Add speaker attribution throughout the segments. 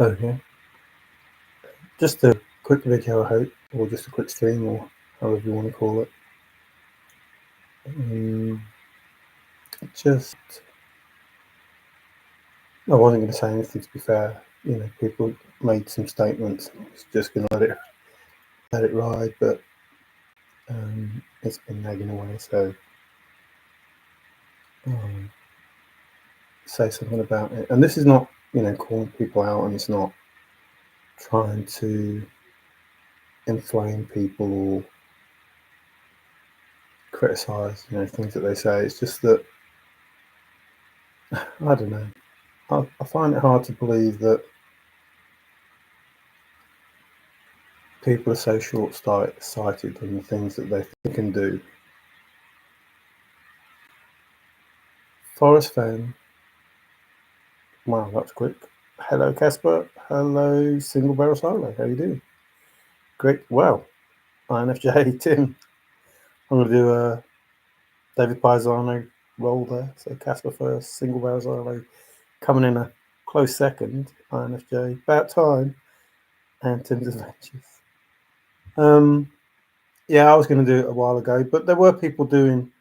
Speaker 1: Oh, yeah. Just a quick video, I hope, or just a quick stream, or however you want to call it. Just, I wasn't going to say anything, to be fair. You know, people made some statements. I was just going to let it ride, but it's been nagging away, so say something about it. And this is not, calling people out, and it's not trying to inflame people or criticize, things that they say. It's just that, I don't know. I find it hard to believe that people are so short-sighted in the things that they think and do. Forrest Fenn. Wow, that's quick. Hello, Casper. Hello, Single Barrel Silo. How you doing? Great. Wow. INFJ, Tim. I'm going to do a David Paisano roll there. So Casper first, Single Barrel Silo coming in a close second. INFJ, About Time, and Tim's Adventures. Yeah, I was going to do it a while ago, but there were people doing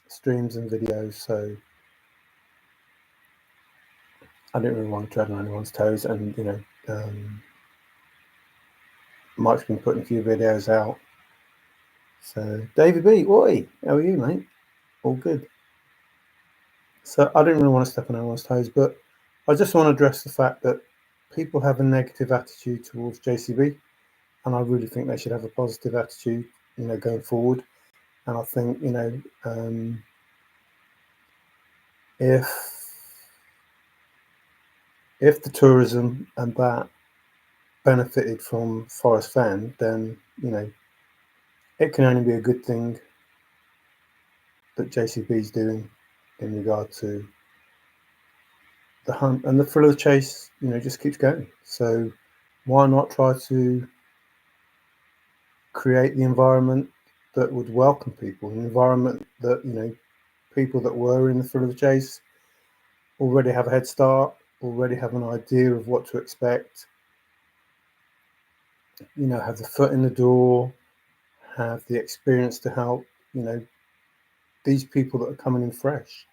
Speaker 1: streams and videos, so I didn't really want to tread on anyone's toes. And Mike's been putting a few videos out. So David B, oi, how are you, mate? All good. So I didn't really want to step on anyone's toes, but I just want to address the fact that people have a negative attitude towards JCB, and I really think they should have a positive attitude, going forward. And I think, if the tourism and that benefited from Forrest Fenn, then it can only be a good thing that JCB is doing in regard to the hunt, and the thrill of the chase, just keeps going. So why not try to create the environment that would welcome people, an environment that, people that were in the thrill of the chase already have a head start, already have an idea of what to expect, have the foot in the door, have the experience to help, these people that are coming in fresh,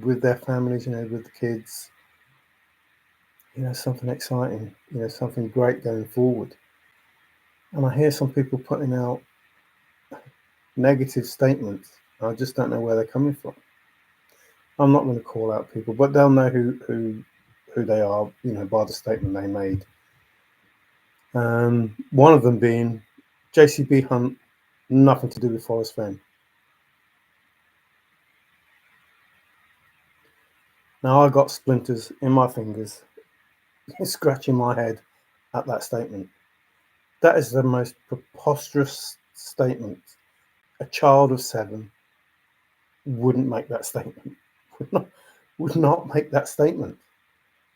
Speaker 1: with their families, with the kids, something exciting, something great going forward. And I hear some people putting out negative statements. I just don't know where they're coming from. I'm not going to call out people, but they'll know who they are, by the statement they made. One of them being JCB hunt, nothing to do with Forrest Fenn. Now I got splinters in my fingers, scratching my head at that statement. That is the most preposterous statement. A child of 7 wouldn't make that statement. Would not make that statement.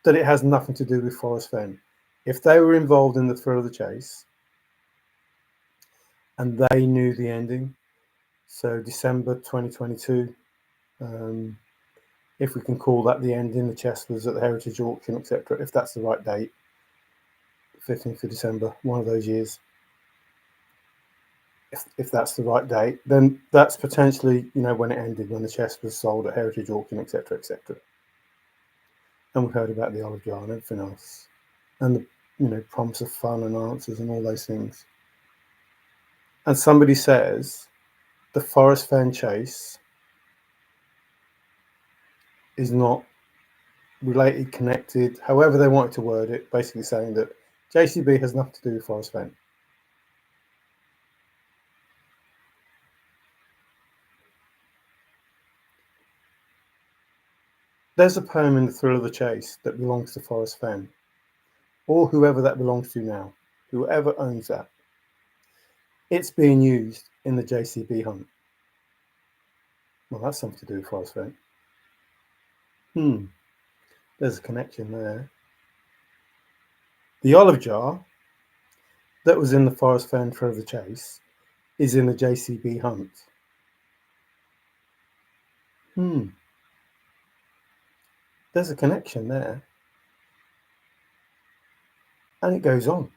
Speaker 1: That it has nothing to do with Forrest Fenn. If they were involved in the thrill of the chase and they knew the ending, so December 2022, if we can call that the ending, the chest was at the Heritage Auction, etc., if that's the right date, 15th of December, one of those years, if that's the right date, then that's potentially, when it ended, when the chest was sold at Heritage Auction, etc., etc. And we heard about the olive jar and everything else, and the promise of fun and answers and all those things. And somebody says the Forrest Fenn chase is not related, connected, however they wanted to word it, basically saying that JCB has nothing to do with Forrest Fenn. There's a poem in The Thrill of the Chase that belongs to Forrest Fenn, or whoever that belongs to now, whoever owns that. It's being used in the JCB hunt. Well, that's something to do with Forrest Fenn. There's a connection there. The olive jar that was in the Forrest Fenn Thrill of the Chase is in the JCB hunt. There's a connection there. And it goes on.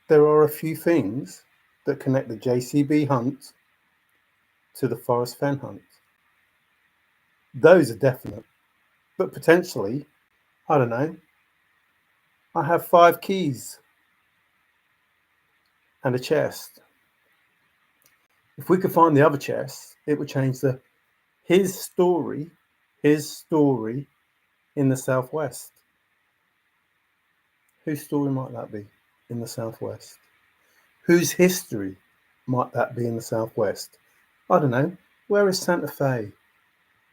Speaker 1: There are a few things that connect the JCB hunt to the Forrest Fenn hunt. Those are definite. But potentially, I don't know, I have 5 keys and a chest. If we could find the other chest, it would change his story in the Southwest. Whose story might that be in the Southwest? Whose history might that be in the Southwest? I don't know. Where is Santa Fe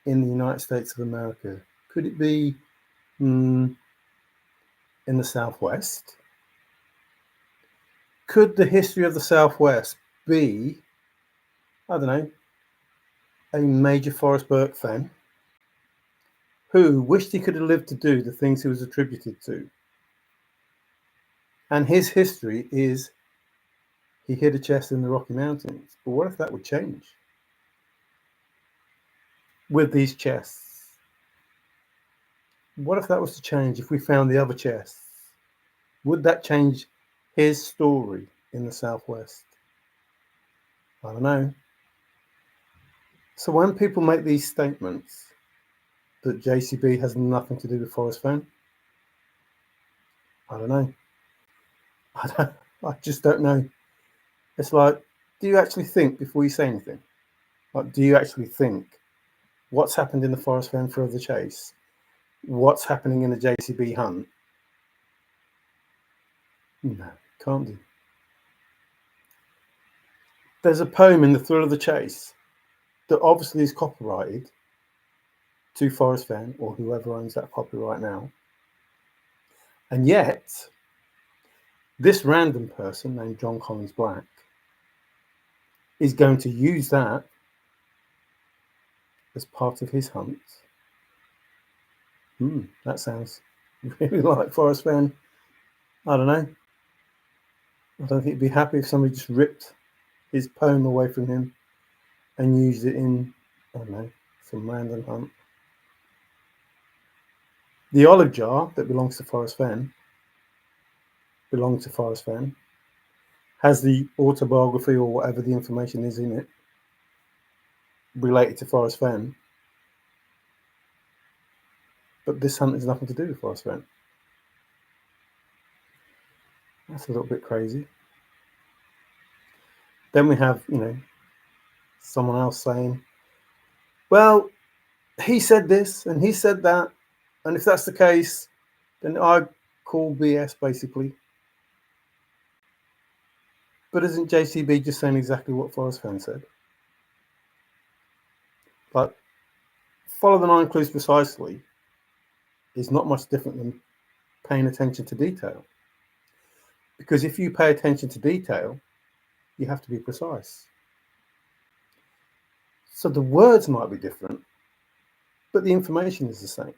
Speaker 1: in the United States of America? Could it be in the Southwest? Could the history of the Southwest be, I don't know, a major Forrest Burke fan who wished he could have lived to do the things he was attributed to? And his history is he hid a chest in the Rocky Mountains. But what if that would change with these chests? What if that was to change if we found the other chests? Would that change his story in the Southwest? I don't know. So when people make these statements that JCB has nothing to do with Forrest Fenn, I don't know. I just don't know. It's like, do you actually think before you say anything? Like, do you actually think what's happened in the Forrest Fenn for the chase? What's happening in the JCB hunt? No, can't do. There's a poem in The Thrill of the Chase that obviously is copyrighted to Forrest Fenn or whoever owns that copyright now. And yet, this random person named John Collins Black is going to use that as part of his hunt. That sounds really like Forrest Fenn. I don't know. I don't think he'd be happy if somebody just ripped his poem away from him and used it in, I don't know, some random hunt. The olive jar that belongs to Forrest Fenn has the autobiography or whatever the information is in it related to Forrest Fenn. But this hunt has nothing to do with Forrest Fenn. That's a little bit crazy. Then we have, someone else saying, well, he said this and he said that. And if that's the case, then I call BS basically. But isn't JCB just saying exactly what Forrest Fenn said? Like, follow the 9 clues precisely is not much different than paying attention to detail. Because if you pay attention to detail, you have to be precise. So the words might be different, but the information is the same.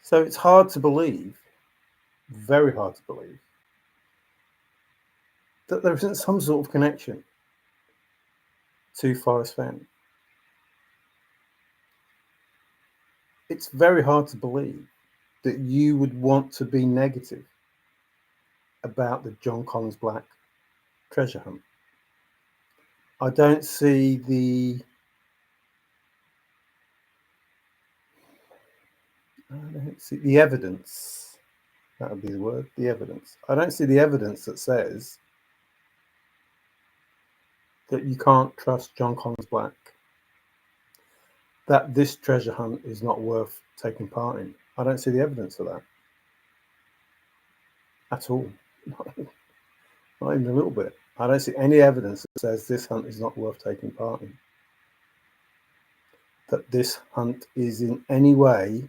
Speaker 1: So it's hard to believe, very hard to believe, that there isn't some sort of connection to Forrest Fenn. It's very hard to believe that you would want to be negative about the John Collins Black treasure hunt. I don't see the evidence. That would be the word, the evidence. I don't see the evidence that says that you can't trust John Collins Black, that this treasure hunt is not worth taking part in. I don't see the evidence of that at all. Not even a little bit. I don't see any evidence that says this hunt is not worth taking part in. That this hunt is in any way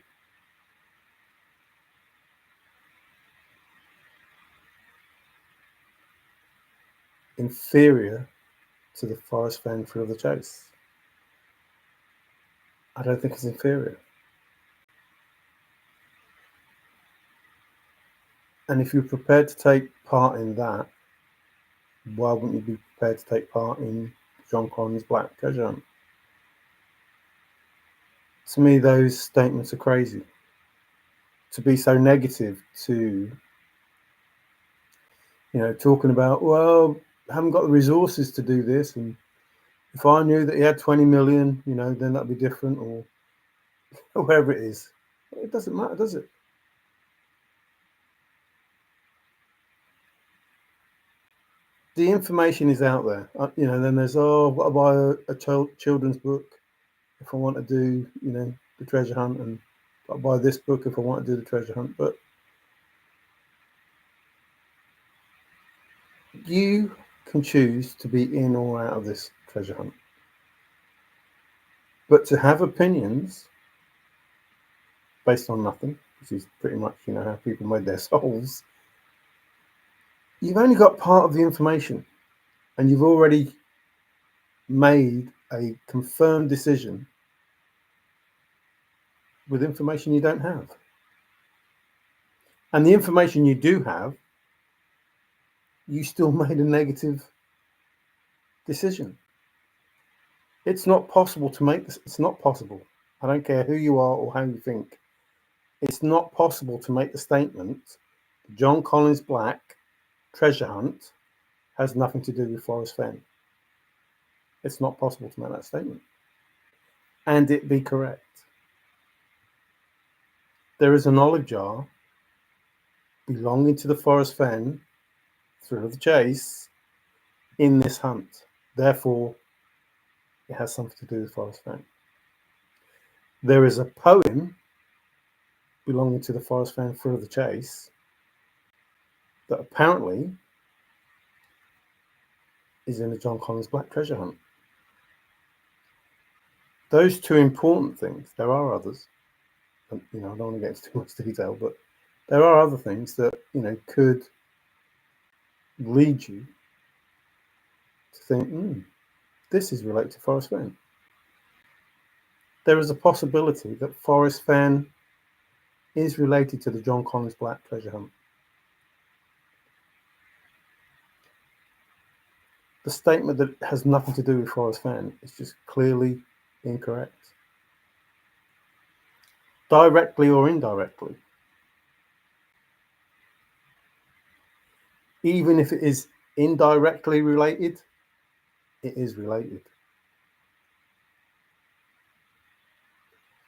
Speaker 1: inferior to the Forrest Fenn Thrill of the Chase. I don't think it's inferior. And if you're prepared to take part in that, why wouldn't you be prepared to take part in John Collins Black treasure hunt? To me, those statements are crazy. To be so negative, to, talking about, well, I haven't got the resources to do this, and if I knew that he had 20 million, then that'd be different, or whatever it is. It doesn't matter, does it? The information is out there. Then there's, what about a children's book if I want to do, the treasure hunt, and I'll buy this book if I want to do the treasure hunt. But you can choose to be in or out of this treasure hunt. But to have opinions based on nothing, which is pretty much, how people made their souls, you've only got part of the information, and you've already made a confirmed decision with information you don't have. And the information you do have, you still made a negative decision. It's not possible to make this. It's not possible. I don't care who you are or how you think. It's not possible to make the statement, John Collins Black treasure hunt has nothing to do with Forrest Fenn. It's not possible to make that statement and it be correct. There is an olive jar belonging to the Forrest Fenn thrill of the chase in this hunt. Therefore, it has something to do with Forrest Fenn. There is a poem belonging to the Forrest Fenn thrill of the chase that apparently is in the John Collins Black treasure hunt. Those two important things, there are others, and, I don't want to get into too much detail, but there are other things that, could lead you to think, this is related to Forrest Fenn. There is a possibility that Forrest Fenn is related to the John Collins Black treasure hunt. The statement that has nothing to do with Forrest Fenn is just clearly incorrect. Directly or indirectly. Even if it is indirectly related, it is related.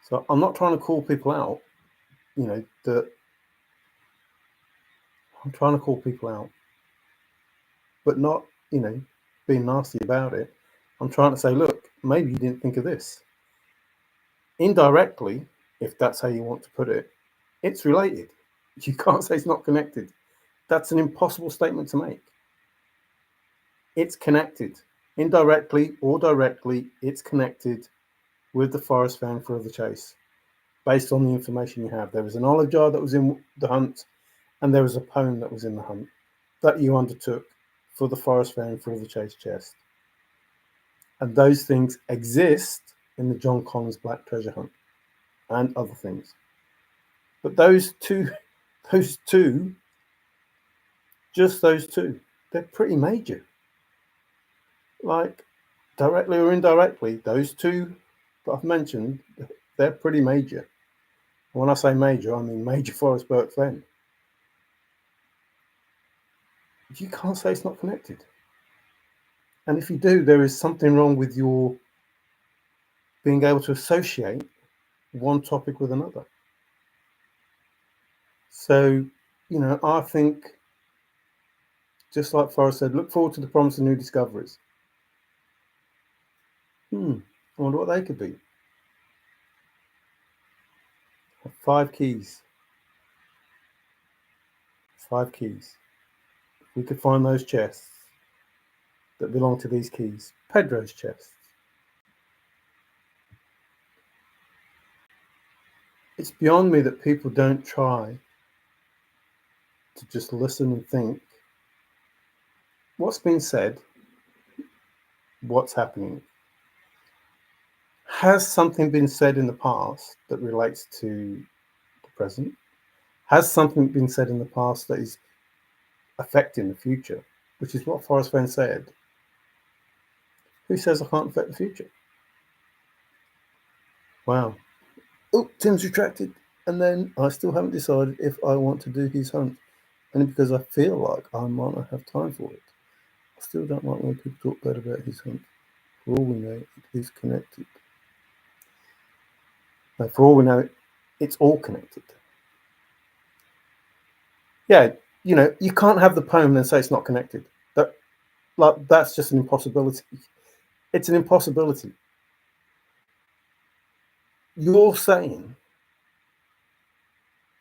Speaker 1: So I'm not trying to call people out, that I'm trying to call people out, but not, being nasty about it. I'm trying to say, look, maybe you didn't think of this. Indirectly, if that's how you want to put it, it's related. You can't say it's not connected. That's an impossible statement to make. It's connected. Indirectly or directly, it's connected with the Forrest Fenn thrill of the chase, based on the information you have. There was an olive jar that was in the hunt, and there was a poem that was in the hunt that you undertook for the Forrest Fenn thrill of the chase chest. And those things exist in the John Collins Black treasure hunt and other things. But those two, just those two, they're pretty major. Like, directly or indirectly, those two that I've mentioned, they're pretty major. When I say major, I mean major Forrest Burke Fenn. You can't say it's not connected. And if you do, there is something wrong with your being able to associate one topic with another. So, I think, just like Forrest said, look forward to the promise of new discoveries. I wonder what they could be. 5 keys. 5 keys. We could find those chests that belong to these keys. Pedro's chests. It's beyond me that people don't try to just listen and think, what's been said, what's happening. Has something been said in the past that relates to the present? Has something been said in the past that is affecting the future? Which is what Forrest Fenn said. Who says I can't affect the future? Wow. oh, Tim's retracted. And then I still haven't decided if I want to do his hunt. And because I feel like I might not have time for it. I still don't like when people talk bad about his hunt. For all we know, it is connected. Now, for all we know, it's all connected. Yeah, you know, you can't have the poem and say it's not connected. That's just an impossibility. It's an impossibility. You're saying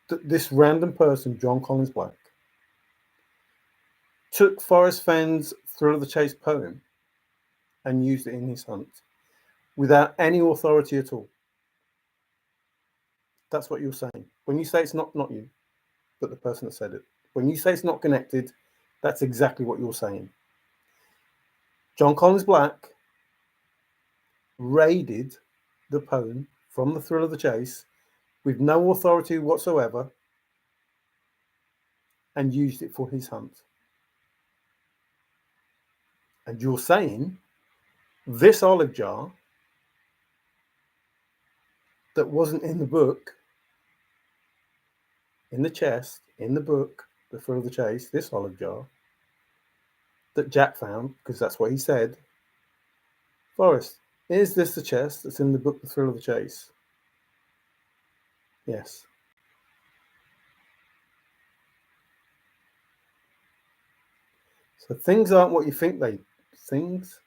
Speaker 1: that this random person, John Collins Black, took Forrest Fenn's Thrill of the Chase poem and used it in his hunt without any authority at all. That's what you're saying. When you say it's not you, but the person that said it. When you say it's not connected, that's exactly what you're saying. John Collins Black raided the poem from the Thrill of the Chase with no authority whatsoever and used it for his hunt. And you're saying this olive jar that wasn't in the book, in the chest, in the book, The Thrill of the Chase, this olive jar that Jack found, because that's what he said, Forrest, is this the chest that's in the book, The Thrill of the Chase? Yes. So things aren't what you think they things.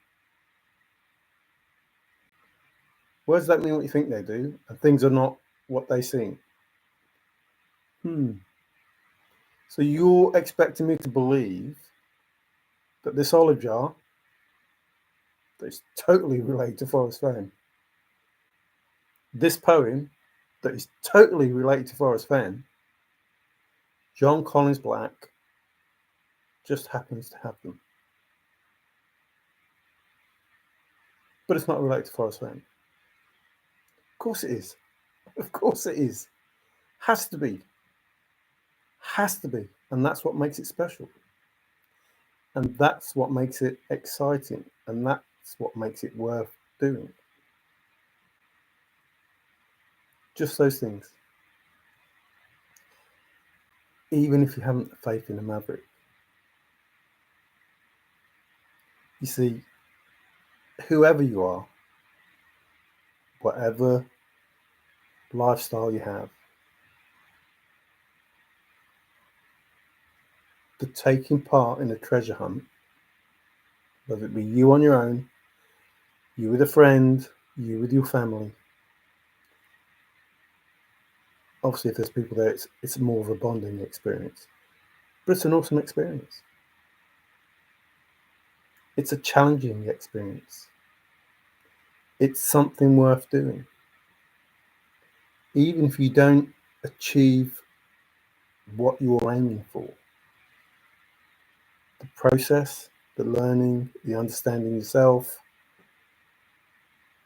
Speaker 1: What does that mean? What you think they do, and things are not what they seem. So you're expecting me to believe that this olive jar that is totally related to Forrest Fenn, this poem that is totally related to Forrest Fenn, John Collins Black just happens to have them. But it's not related to Forrest Fenn. Of course it is. Of course it is. Has to be. Has to be. And that's what makes it special. And that's what makes it exciting. And that's what makes it worth doing. Just those things. Even if you haven't faith in a maverick. You see, whoever you are, whatever lifestyle you have, the taking part in a treasure hunt, whether it be you on your own, you with a friend, you with your family. Obviously, if there's people there, it's more of a bonding experience. But it's an awesome experience. It's a challenging experience. It's something worth doing. Even if you don't achieve what you're aiming for, the process, the learning, the understanding yourself,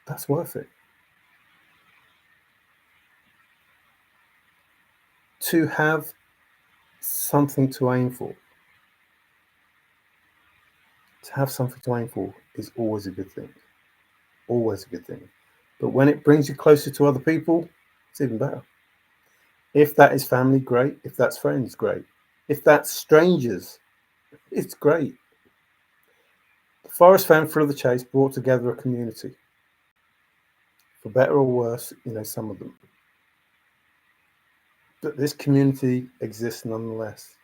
Speaker 1: that's worth it. To have something to aim for, is always a good thing. Always a good thing. But when it brings you closer to other people, it's even better. If that is family, great. If that's friends, great. If that's strangers, it's great. The Forrest Fenn Thrill of the Chase brought together a community. For better or worse, some of them. But this community exists nonetheless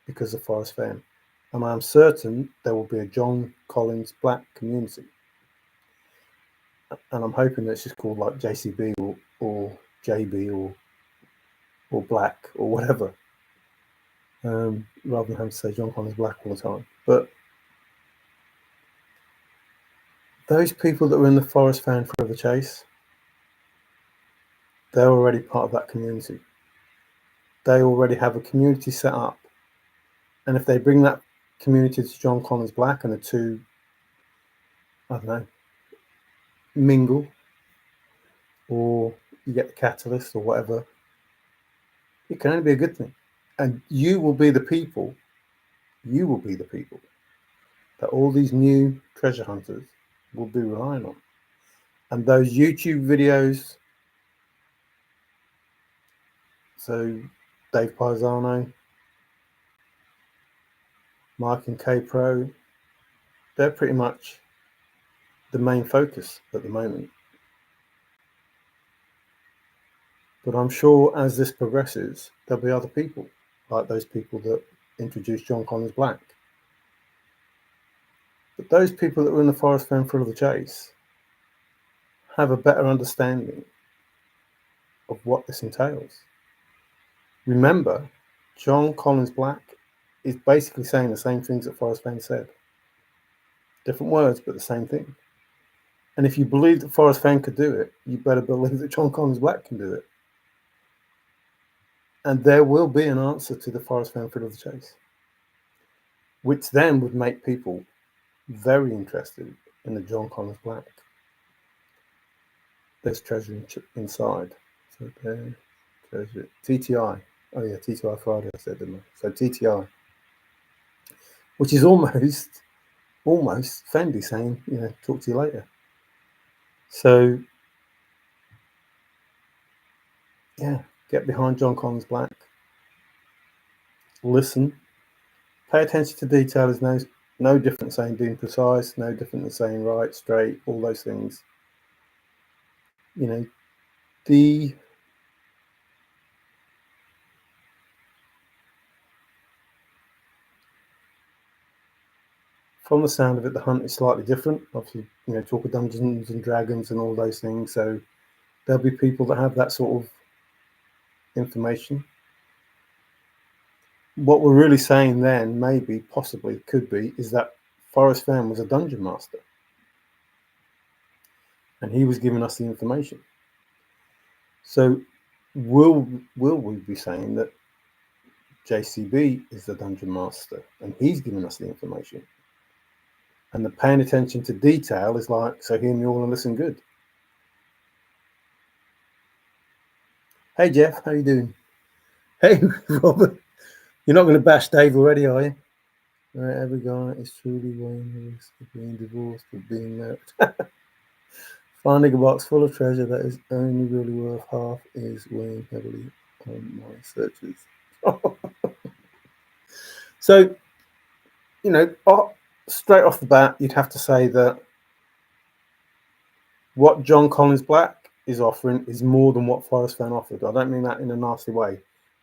Speaker 1: because of Forrest Fenn. And I'm certain there will be a John Collins Black community. And I'm hoping that it's just called like JCB or JB or Black or whatever. Rather than having to say John Collins Black all the time. But those people that were in the Forrest Fenn Thrill of the Chase, they're already part of that community. They already have a community set up. And if they bring that community to John Collins Black and the two, I don't know, mingle, or you get the catalyst or whatever, it can only be a good thing. And you will be the people that all these new treasure hunters will be relying on. And those YouTube videos So Dave Paisano, Mike and K Pro, they're pretty much the main focus at the moment. But I'm sure as this progresses, there'll be other people, like those people that introduced John Collins Black. But those people that were in the Forrest Fenn Thrill of the Chase have a better understanding of what this entails. Remember, John Collins Black is basically saying the same things that Forrest Fenn said. Different words, but the same thing. And if you believe that Forrest Fenn could do it, you better believe that John Collins Black can do it. And there will be an answer to the Forrest Fenn Thrill of the Chase, which then would make people very interested in the John Collins Black. There's treasure inside. So there, treasure. TTI. Oh yeah, TTI Friday I said, didn't I? So TTI, which is almost Fendi saying, talk to you later. So yeah, get behind John Collins Black. Listen. Pay attention to detail is no different than saying being precise, no different than saying right, straight, all those things. From the sound of it, the hunt is slightly different. Obviously, talk of Dungeons and Dragons and all those things. So there'll be people that have that sort of information. What we're really saying then, maybe, possibly, could be, is that Forrest Fenn was a dungeon master. And he was giving us the information. So will we be saying that JCB is the dungeon master and he's giving us the information? And the paying attention to detail is like, so hear me all and listen good. Hey Jeff, how you doing? Hey Robert, you're not going to bash Dave already, are you? Right, every guy is truly weighing the risk of being divorced or being married. Finding a box full of treasure that is only really worth half is weighing heavily on my searches. So, straight off the bat, you'd have to say that what John Collins Black is offering is more than what Forrest Fenn offered. I don't mean that in a nasty way,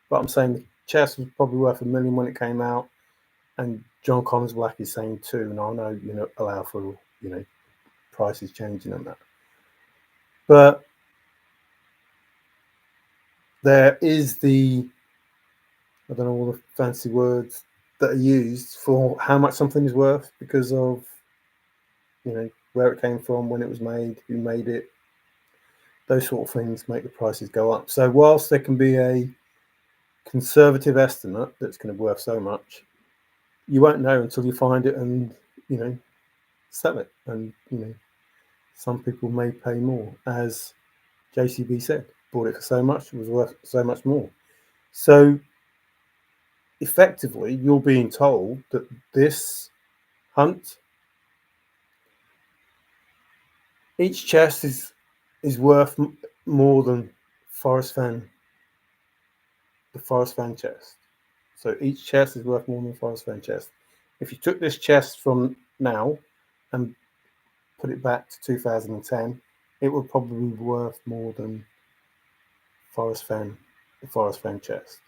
Speaker 1: but I'm saying the chest was probably worth $1 million when it came out, and John Collins Black is saying $2 million. And I know, allow for, prices changing and that. But there is I don't know all the fancy words that are used for how much something is worth because of, where it came from, when it was made, who made it. Those sort of things make the prices go up. So whilst there can be a conservative estimate that's going to be worth so much, you won't know until you find it and, sell it. And, some people may pay more. As JCB said, bought it for so much, it was worth so much more. So effectively, you're being told that this hunt, each chest is worth more than Forrest Fenn, the Forrest Fenn chest. So each chest is worth more than Forrest Fenn chest. If you took this chest from now and put it back to 2010, it would probably be worth more than Forrest Fenn, the Forrest Fenn chest.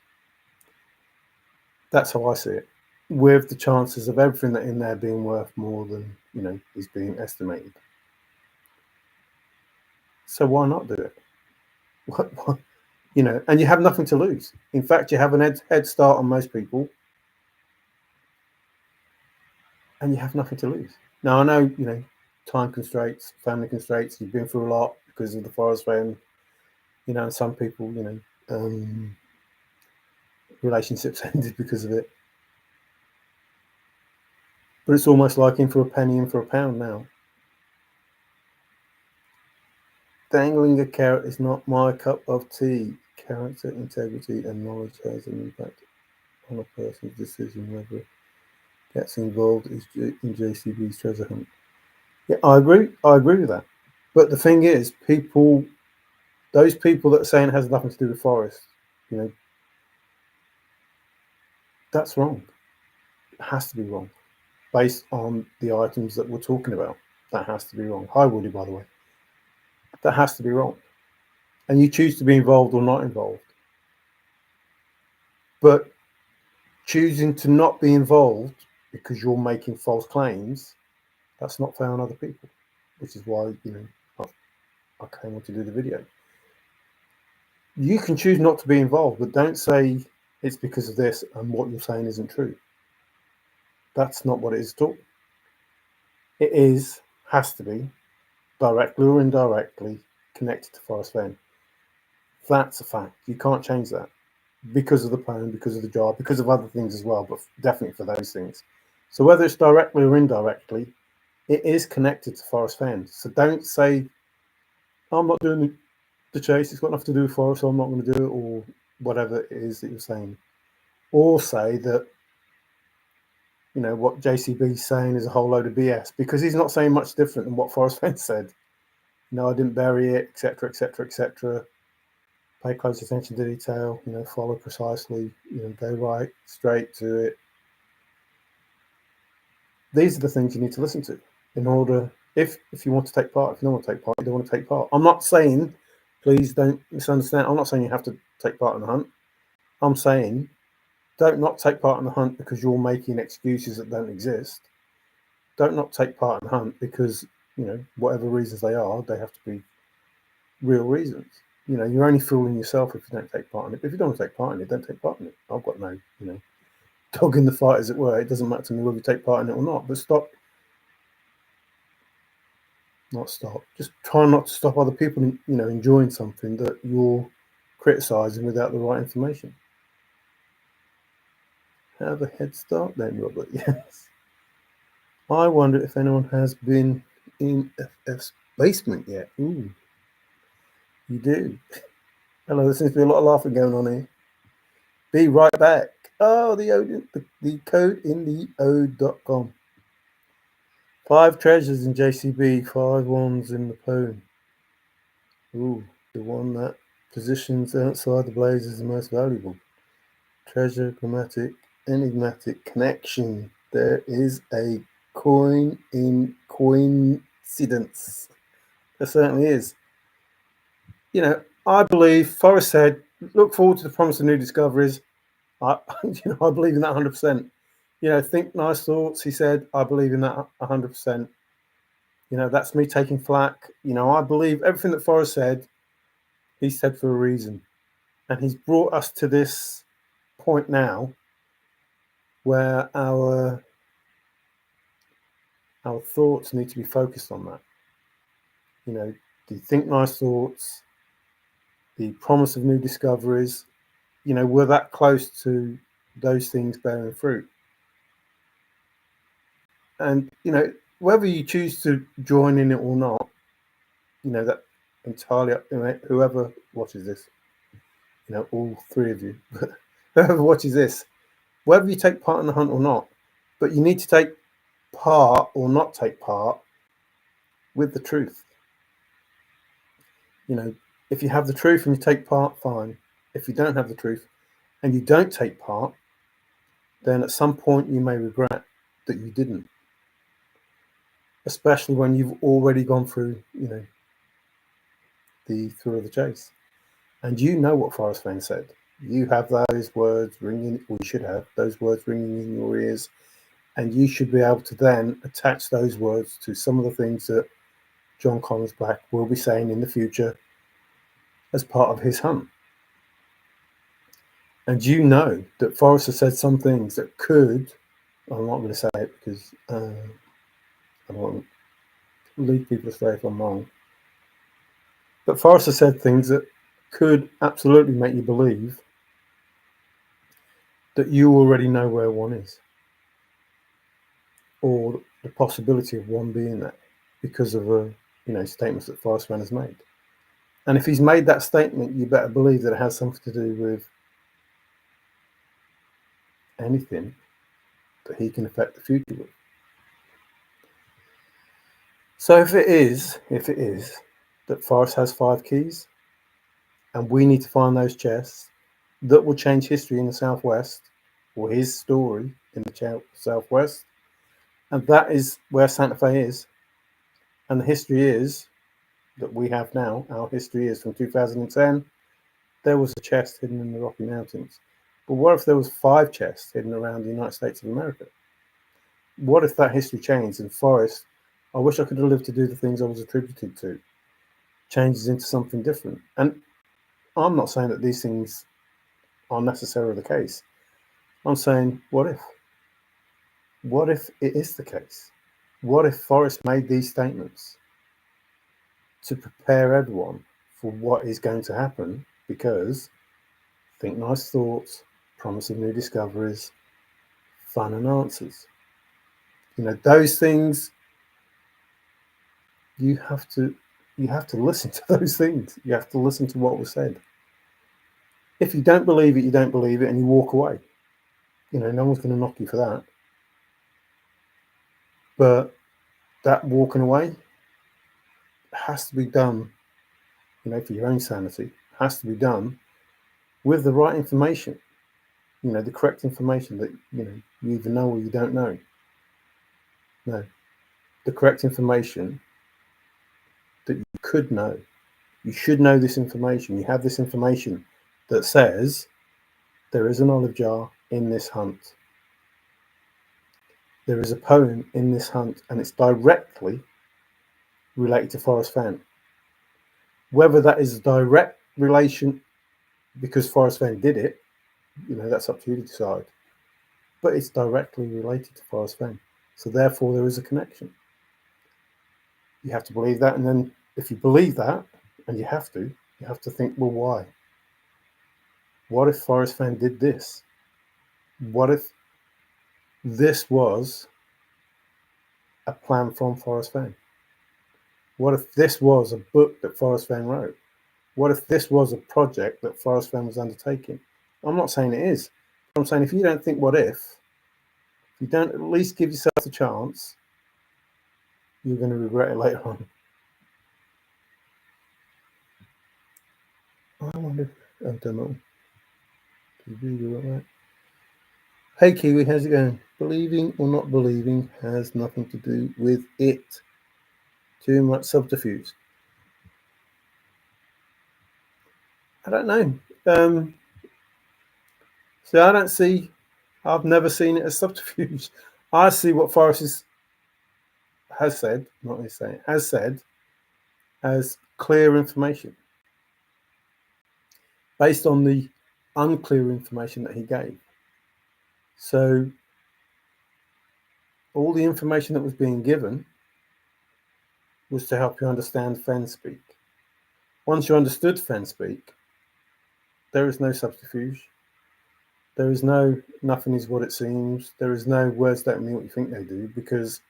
Speaker 1: That's how I see it, with the chances of everything that in there being worth more than, is being estimated. So why not do it? What, and you have nothing to lose. In fact, you have an head start on most people, and you have nothing to lose. Now, I know, time constraints, family constraints, you've been through a lot because of the Forrest Fenn, and some people, relationships ended because of it. But it's almost like in for a penny, in for a pound now. Dangling a carrot is not my cup of tea. Character, integrity, and knowledge has an impact on a person's decision whether it gets involved in JCB's treasure hunt. Yeah, I agree with that. But the thing is, those people that are saying it has nothing to do with Forrest, That's wrong. It has to be wrong. Based on the items that we're talking about. That has to be wrong. Hi, Woody, by the way. That has to be wrong. And you choose to be involved or not involved. But choosing to not be involved because you're making false claims, that's not fair on other people, which is why, I came on to do the video. You can choose not to be involved, but don't say it's because of this and what you're saying isn't true. That's not what it is at all. It has to be, directly or indirectly, connected to Forrest Fenn. That's a fact. You can't change that because of the poem, because of the job, because of other things as well, but definitely for those things. So whether it's directly or indirectly, it is connected to Forrest Fenn. So don't say, I'm not doing the chase, it's got nothing to do with Forrest, so I'm not going to do it, or whatever it is that you're saying. Or say that, what JCB's saying is a whole load of BS, because he's not saying much different than what Forrest Fenn said. I didn't bury it, etc., etc., etc. Pay close attention to detail, follow precisely, go right, straight to it. These are the things you need to listen to in order, if you want to take part. If you don't want to take part, you don't want to take part. I'm not saying, please don't misunderstand, I'm not saying you have to take part in the hunt. I'm saying don't not take part in the hunt because you're making excuses that don't exist. Don't not take part in the hunt because, whatever reasons they are, they have to be real reasons. You're only fooling yourself if you don't take part in it. But if you don't want to take part in it, don't take part in it. I've got no, dog in the fight, as it were. It doesn't matter to me whether you take part in it or not. But just try not to stop other people, enjoying something that you're criticising without the right information. Have a head start then, Robert. Yes. I wonder if anyone has been in FF's basement yet. Ooh, you do. Hello, there seems to be a lot of laughing going on here. Be right back. Oh, the code in the ode.com. 5 treasures in JCB, 5 ones in the poem. Ooh, the one that positions outside the blaze is the most valuable. Treasure, grammatic, enigmatic connection. There is a coin in coincidence. There certainly is. I believe Forrest said, look forward to the promise of new discoveries. I believe in that 100%. Think nice thoughts, he said. I believe in that 100%. That's me taking flack. I believe everything that Forrest said, he said for a reason. And he's brought us to this point now where our thoughts need to be focused on that. The think nice thoughts, the promise of new discoveries, we're that close to those things bearing fruit. And, whether you choose to join in it or not, that entirely up to whoever watches this, all 3 of you, whoever watches this, whether you take part in the hunt or not, but you need to take part or not take part with the truth. If you have the truth and you take part, fine. If you don't have the truth and you don't take part, then at some point you may regret that you didn't. Especially when you've already gone through, the thrill of the chase. And what Forrest Fenn said. You have those words ringing, or you should have those words ringing in your ears, and you should be able to then attach those words to some of the things that John Collins Black will be saying in the future as part of his hunt. And that Forrest has said some things that could, I'm not going to say it because I don't want to lead people astray if I'm wrong, but Forrest has said things that could absolutely make you believe that you already know where one is, or the possibility of one being there because of statements that Forrest Fenn has made. And if he's made that statement, you better believe that it has something to do with anything that he can affect the future with. So if it is that Forrest has 5 keys, and we need to find those chests that will change history in the Southwest, or his story in the Southwest. And that is where Santa Fe is. And the history is that we have now, our history is from 2010, there was a chest hidden in the Rocky Mountains. But what if there was 5 chests hidden around the United States of America? What if that history changed and Forrest, I wish I could have lived to do the things I was attributed to, changes into something different? And I'm not saying that these things are necessarily the case. I'm saying, what if? What if it is the case? What if Forrest made these statements to prepare everyone for what is going to happen? Because think nice thoughts, promising new discoveries, fun and answers. Those things, you have to listen to those things. You have to listen to what was said. If you don't believe it, you don't believe it, and you walk away. No one's going to knock you for that. But that walking away has to be done, for your own sanity, has to be done with the right information, the correct information that, you either know or you don't know. No, the correct information that you could know. You should know this information. You have this information that says there is an olive jar in this hunt. There is a poem in this hunt, and it's directly related to Forrest Fenn. Whether that is a direct relation because Forrest Fenn did it, that's up to you to decide. But it's directly related to Forrest Fenn. So therefore there is a connection. You have to believe that, and then if you believe that, and you have to think, well, why? What if Forrest Fenn did this? What if this was a plan from Forrest Fenn? What if this was a book that Forrest Fenn wrote? What if this was a project that Forrest Fenn was undertaking? I'm not saying it is. I'm saying if you don't think what if you don't at least give yourself a chance, you're going to regret it later on. I wonder, I don't know. Hey Kiwi, how's it going? Believing or not believing has nothing to do with it. Too much subterfuge. I don't know. So I've never seen it as subterfuge. I see what Forrest has said as clear information based on the unclear information that he gave. So all the information that was being given was to help you understand Fenn speak. Once you understood Fenn speak, there is no subterfuge. There is no nothing is what it seems. There is no words don't mean what you think they do, because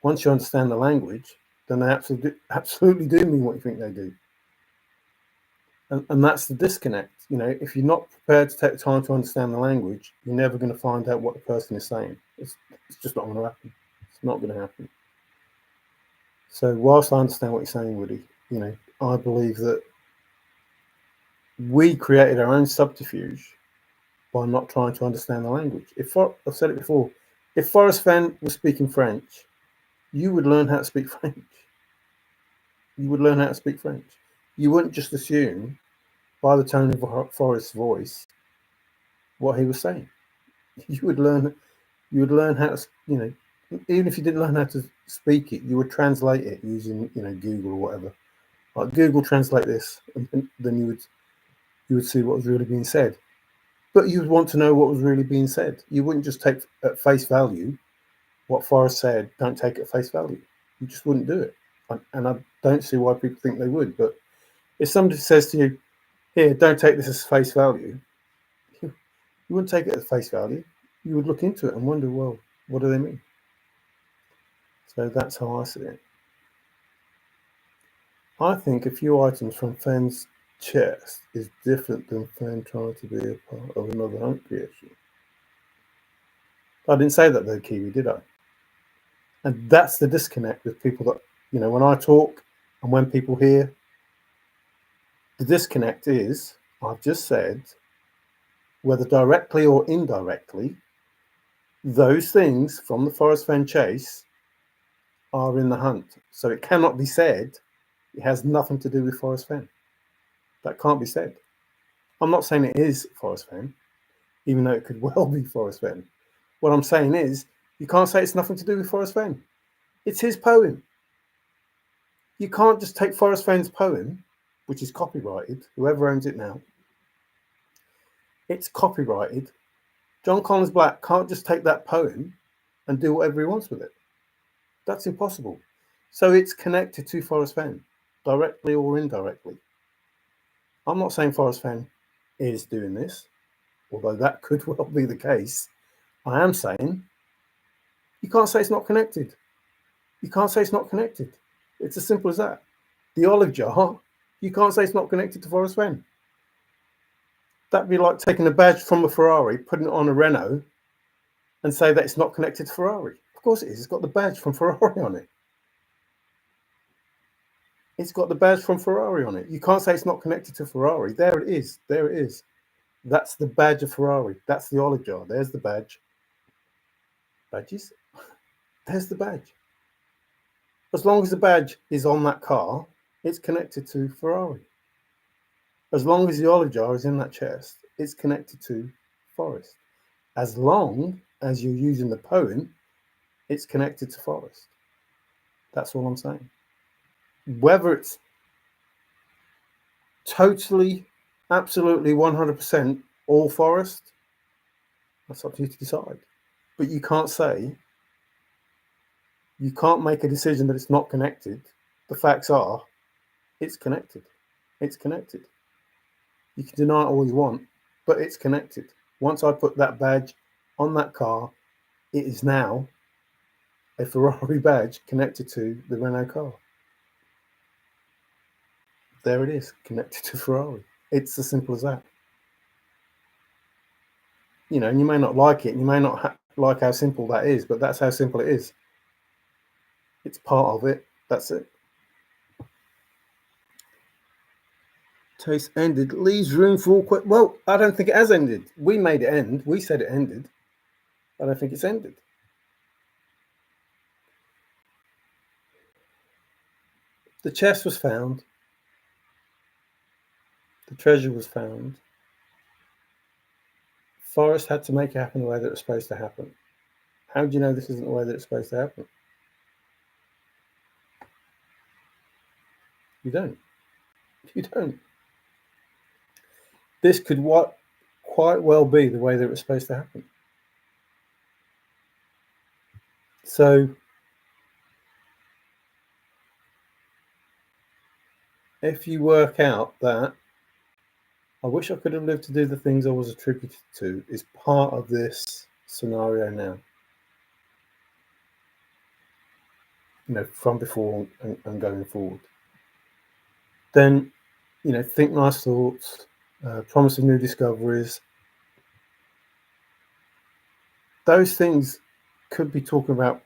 Speaker 1: once you understand the language, then they absolutely do mean what you think they do. And that's the disconnect. If you're not prepared to take the time to understand the language, you're never going to find out what the person is saying. It's just not going to happen. It's not going to happen. So whilst I understand what you're saying, Woody, I believe that we created our own subterfuge by not trying to understand the language. I've said it before, if Forrest Fenn was speaking French, you would learn how to speak French. You would learn how to speak French. You wouldn't just assume by the tone of Forrest's voice what he was saying. You would learn how to, even if you didn't learn how to speak it, you would translate it using, Google or whatever. Like Google translate this, and then you would see what was really being said. But you would want to know what was really being said. You wouldn't just take at face value what Forrest said. Don't take it at face value. You just wouldn't do it. And I don't see why people think they would. But if somebody says to you, here, don't take this as face value, you wouldn't take it as face value. You would look into it and wonder, well, what do they mean? So that's how I see it. I think a few items from Fenn's chest is different than Fenn trying to be a part of another hunt creation. I didn't say that though, Kiwi, did I? And that's the disconnect with people that, when I talk and when people hear, the disconnect is, I've just said whether directly or indirectly, those things from the Forrest Fenn chase are in the hunt. So it cannot be said it has nothing to do with Forrest Fenn. That can't be said. I'm not saying it is Forrest Fenn, even though it could well be Forrest Fenn. What I'm saying is, you can't say it's nothing to do with Forrest Fenn. It's his poem. You can't just take Forrest Fenn's poem, which is copyrighted, whoever owns it now. It's copyrighted. John Collins Black can't just take that poem and do whatever he wants with it. That's impossible. So it's connected to Forrest Fenn, directly or indirectly. I'm not saying Forrest Fenn is doing this, although that could well be the case. I am saying you can't say it's not connected. You can't say it's not connected. It's as simple as that. The olive jar, you can't say it's not connected to Forrest Fenn. That'd be like taking a badge from a Ferrari, putting it on a Renault, and say that it's not connected to Ferrari. Of course it is. It's got the badge from Ferrari on it. It's got the badge from Ferrari on it. You can't say it's not connected to Ferrari. There it is. There it is. That's the badge of Ferrari. That's the olive jar. There's the badge. Badges? There's the badge. As long as the badge is on that car, it's connected to Ferrari. As long as the olive jar is in that chest, it's connected to Forrest. As long as you're using the poem, it's connected to Forrest. That's all I'm saying. Whether it's totally, absolutely 100% all Forrest, that's up to you to decide. But you can't say, you can't make a decision that it's not connected. The facts are, it's connected. It's connected. You can deny it all you want, but it's connected. Once I put that badge on that car, it is now a Ferrari badge connected to the Renault car. There it is, connected to Ferrari. It's as simple as that. You know, and you may not like it, and you may not like how simple that is, but that's how simple it is. It's part of it. That's it. Chase ended. Leaves room for all. Well, I don't think it has ended. We made it end. We said it ended. I don't think it's ended. The chest was found. The treasure was found. Forrest had to make it happen the way that it was supposed to happen. How do you know this isn't the way that it's supposed to happen? You don't. You don't. This could quite well be the way that it was supposed to happen. So if you work out that I wish I could have lived to do the things I was attributed to is part of this scenario now. You know, from before and going forward. Then, you know, think nice thoughts, promise of new discoveries. Those things could be talking about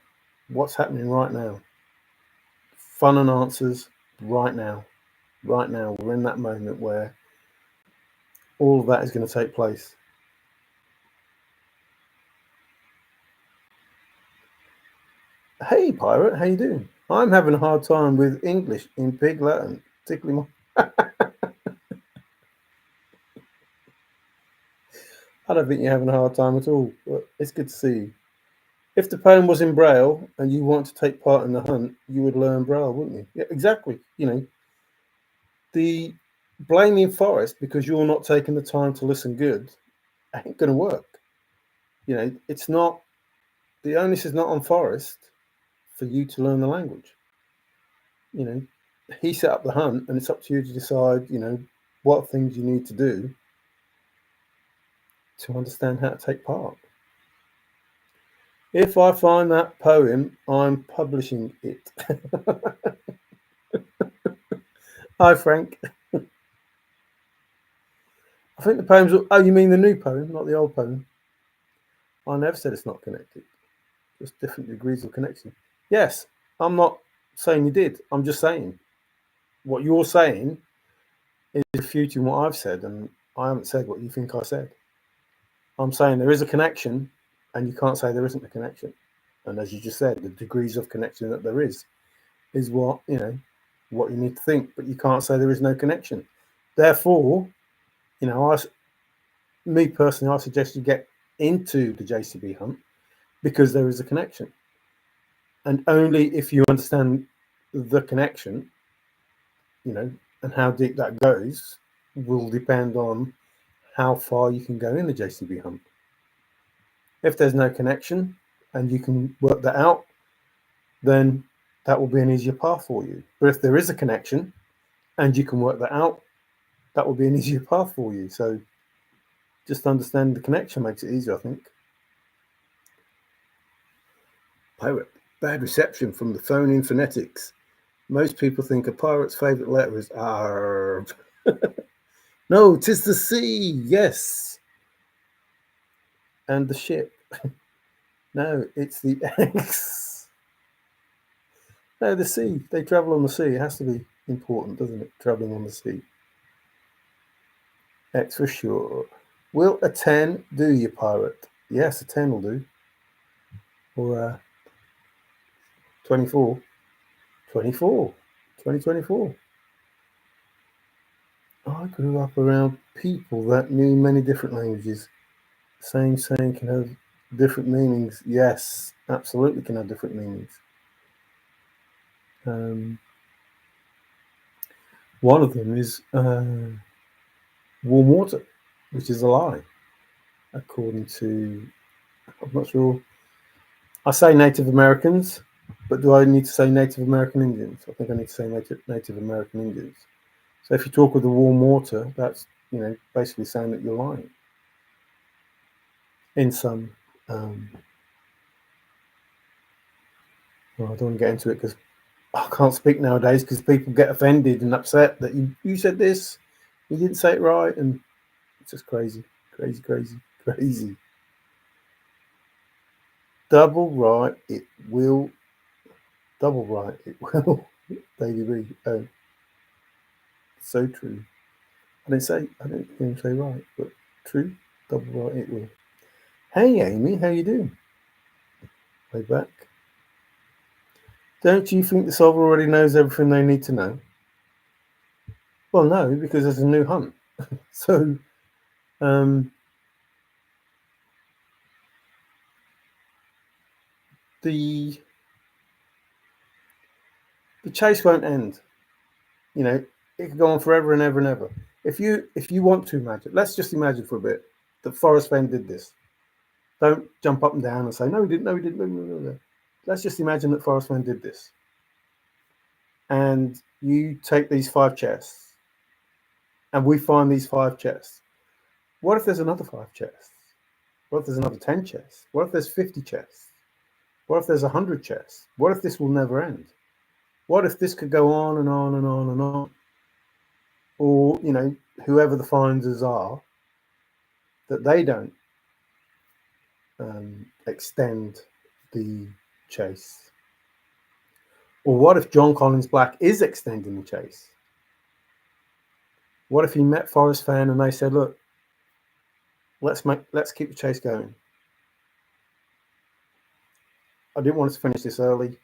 Speaker 1: what's happening right now. Fun and answers right now. Right now, we're in that moment where all of that is going to take place. Hey, pirate, how you doing? I'm having a hard time with English in Pig Latin. Particularly my... I don't think you're having a hard time at all, but it's good to see you. If the poem was in Braille and you want to take part in the hunt, you would learn Braille, wouldn't you? Yeah, exactly. You know, the blaming Forrest because you're not taking the time to listen good ain't going to work. You know, it's not, the onus is not on Forrest for you to learn the language. You know, he set up the hunt and it's up to you to decide, you know, what things you need to do to understand how to take part. If I find that poem, I'm publishing it. Hi, Frank. I think the poem's... Oh, you mean the new poem, not the old poem? I never said it's not connected. Just different degrees of connection. Yes, I'm not saying you did. I'm just saying what you're saying is refuting what I've said, and I haven't said what you think I said. I'm saying there is a connection, and you can't say there isn't a connection. And as you just said, the degrees of connection that there is what, what you need to think, but you can't say there is no connection. Therefore, me personally, I suggest you get into the JCB hunt because there is a connection. And only if you understand the connection, and how deep that goes will depend on how far you can go in the JCB hunt. If there's no connection and you can work that out, then that will be an easier path for you. But if there is a connection and you can work that out, that will be an easier path for you. So just understand the connection makes it easier, I think. Pirate, bad reception from the phone in phonetics. Most people think a pirate's favourite letter is R. No, 'tis the C, yes. And the ship. No, it's the X. No, the sea. They travel on the sea. It has to be important, doesn't it? Traveling on the sea. X for sure. Will a 10 do, you pirate? Yes, a 10 will do. Or 24. 24. 2024. I grew up around people that knew many different languages. Same saying can have different meanings. Yes, absolutely can have different meanings. One of them is warm water, which is a lie, according to, I'm not sure. I say Native Americans, but do I need to say Native American Indians? I think I need to say Native American Indians. So if you talk with the warm water, that's, basically saying that you're lying. In some, well, I don't want to get into it because I can't speak nowadays because people get offended and upset that you said this, you didn't say it right, and it's just crazy. Double right, it will. Double right, it will. Baby B. Oh, so true. I don't even say right, but true. Double right, it will. Hey, Amy, how you doing? Way back. Don't you think the solver already knows everything they need to know? Well, no, because there's a new hunt. So, the chase won't end. It could go on forever and ever and ever. If you want to imagine, let's just imagine for a bit that Forrest Fenn did this. Don't jump up and down and say, no, he didn't, no. Let's just imagine that Forrest Fenn did this. And you take these 5 chests, and we find these 5 chests. What if there's another 5 chests? What if there's another 10 chests? What if there's 50 chests? What if there's 100 chests? What if this will never end? What if this could go on and on and on and on? Or, whoever the finders are, that they don't extend the chase? Or what if John Collins Black is extending the chase? What if he met Forrest Fenn and they said, look, let's keep the chase going. I didn't want us to finish this early.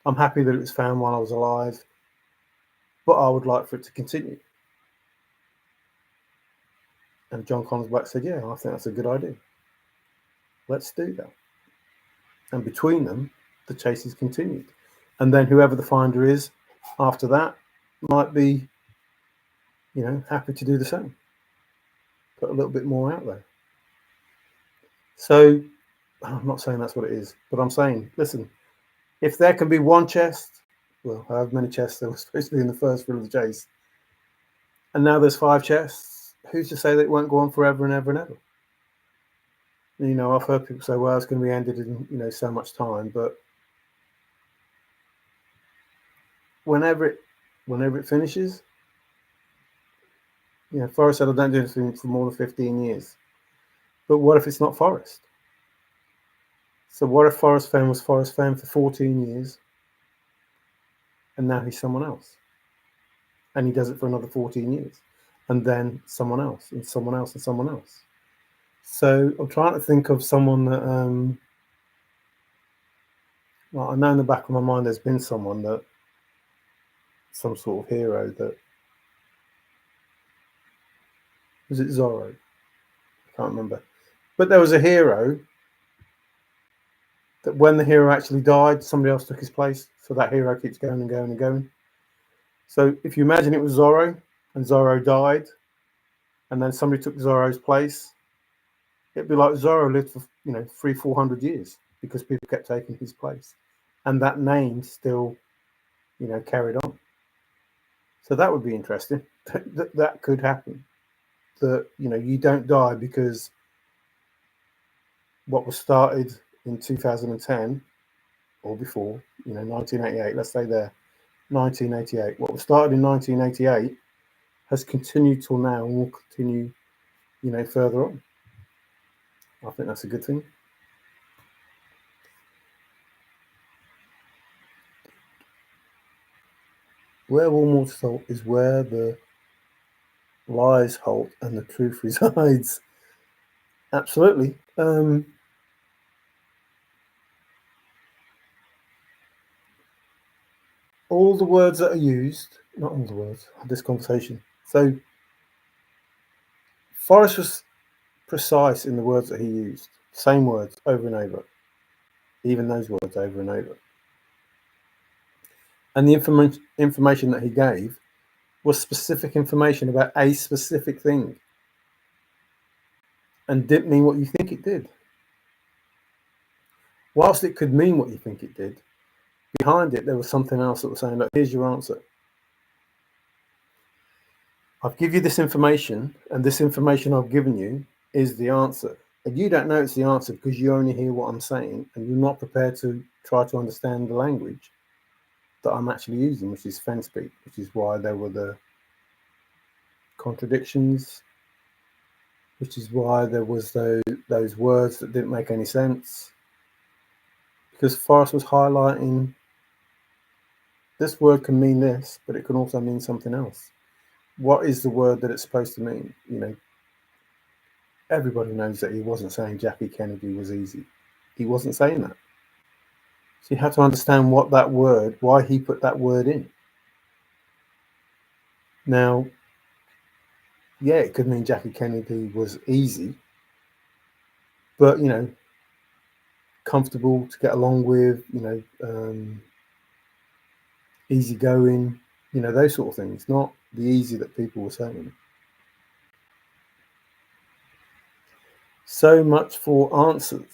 Speaker 1: I'm happy that it was found while I was alive, but I would like for it to continue. And John Collins Black said, yeah, I think that's a good idea. Let's do that. And between them, the chase is continued. And then whoever the finder is after that might be, happy to do the same. Put a little bit more out there. So I'm not saying that's what it is, but I'm saying, listen, if there can be one chest, well, however many chests there were supposed to be in the first rule of the chase, and now there's 5 chests, who's to say that it won't go on forever and ever and ever? I've heard people say, well, it's going to be ended in, so much time, but whenever it finishes, Forrest said, I don't do anything for more than 15 years. But what if it's not Forrest? So what if Forrest Fenn was Forrest Fenn for 14 years and now he's someone else? And he does it for another 14 years. And then someone else and someone else and someone else. So I'm trying to think of someone that, well, I know in the back of my mind there's been someone that, some sort of hero that, was it Zorro? I can't remember. But there was a hero that when the hero actually died, somebody else took his place. So that hero keeps going and going and going. So if you imagine it was Zorro and Zorro died, and then somebody took Zorro's place, it'd be like Zorro lived for 300-400 years because people kept taking his place, and that name still carried on. So that would be interesting. That could happen. That you don't die because what was started in 2010 or before, 1988. Let's say there, 1988. What was started in 1988 has continued till now and will continue, further on. I think that's a good thing. Where all mortals halt is where the lies halt and the truth resides. Absolutely. All the words that are used, not all the words, this conversation. So Forrest was precise in the words that he used, same words over and over, even those words over and over. And the information that he gave was specific information about a specific thing and didn't mean what you think it did. Whilst it could mean what you think it did, behind it there was something else that was saying, look, here's your answer. I've given you this information, and this information I've given you is the answer. And you don't know it's the answer because you only hear what I'm saying, and you're not prepared to try to understand the language that I'm actually using, which is Fenn speak, which is why there were the contradictions, which is why there was those words that didn't make any sense. Because Forrest was highlighting this word can mean this, but it can also mean something else. What is the word that it's supposed to mean? Everybody knows that he wasn't saying Jackie Kennedy was easy. He wasn't saying that. So you have to understand what that word, why he put that word in. Now, yeah, it could mean Jackie Kennedy was easy, but, comfortable to get along with, easygoing, those sort of things, not the easy that people were saying. So much for answers.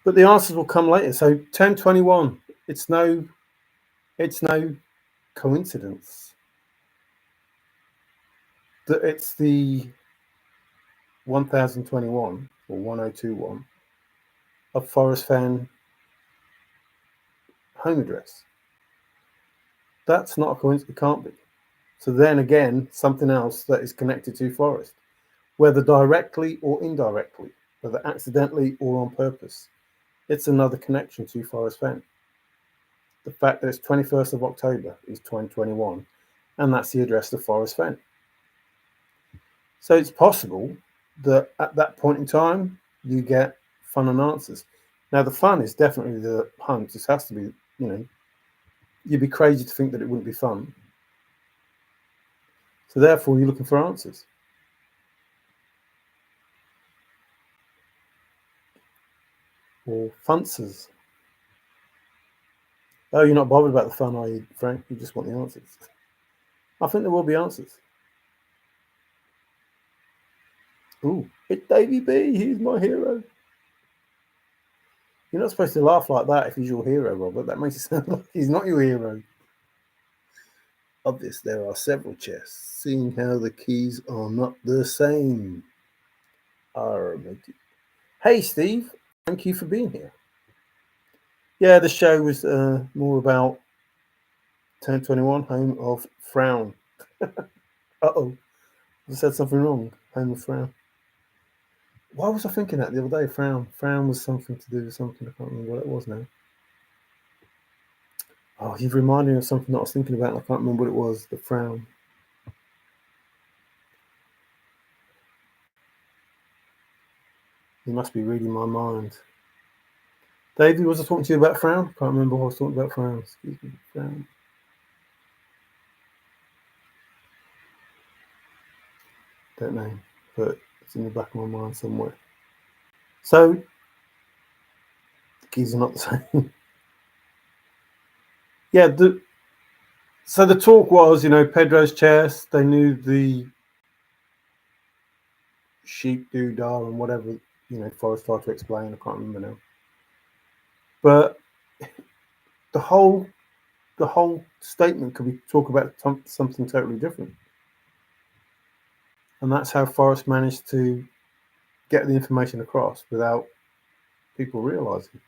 Speaker 1: But the answers will come later. So 1021, it's no coincidence that it's the 1021 or 1021 of Forrest Fenn home address. That's not a coincidence. It can't be. So then again, something else that is connected to Forrest, whether directly or indirectly, whether accidentally or on purpose. It's another connection to Forrest Fenn. The fact that it's 21st of October is 2021, and that's the address of Forrest Fenn. So it's possible that at that point in time, you get fun and answers. Now, the fun is definitely the hunt. This has to be, you'd be crazy to think that it wouldn't be fun. So therefore, you're looking for answers. Or funsers. Oh, you're not bothered about the fun, are you, Frank? You just want the answers. I think there will be answers. Ooh, it's Davy B. He's my hero. You're not supposed to laugh like that if he's your hero, Robert. That makes it sound like he's not your hero. Of this, there are several chests, seeing how the keys are not the same. Hey, Steve. Thank you for being here. Yeah, the show was more about 1021, home of Frown. Uh-oh. I said something wrong. Home of Frown. Why was I thinking that the other day? Frown. Frown was something to do with something. I can't remember what it was now. Oh, you've reminded me of something that I was thinking about. I can't remember what it was. The frown. You must be reading my mind. David, was I talking to you about frown? Can't remember what I was talking about frown. Excuse me, frown. Don't know, but it's in the back of my mind somewhere. So, the keys are not the same. Yeah, so the talk was, Pedro's chest, they knew the sheep doodah and whatever, Forrest tried to explain. I can't remember now. But the whole statement could be talk about something totally different. And that's how Forrest managed to get the information across without people realizing.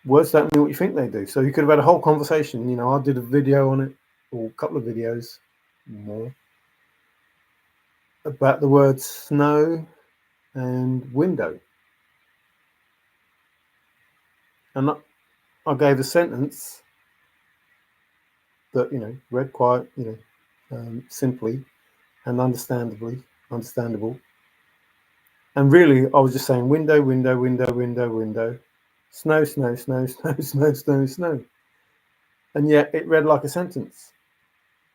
Speaker 1: Words don't mean what you think they do. So you could have had a whole conversation. I did a video on it, or a couple of videos more, about the words snow and window. And I gave a sentence that, read quite, simply and understandable. And really, I was just saying window, window, window, window, window, snow, snow, snow, snow, snow, snow, snow. And yet it read like a sentence.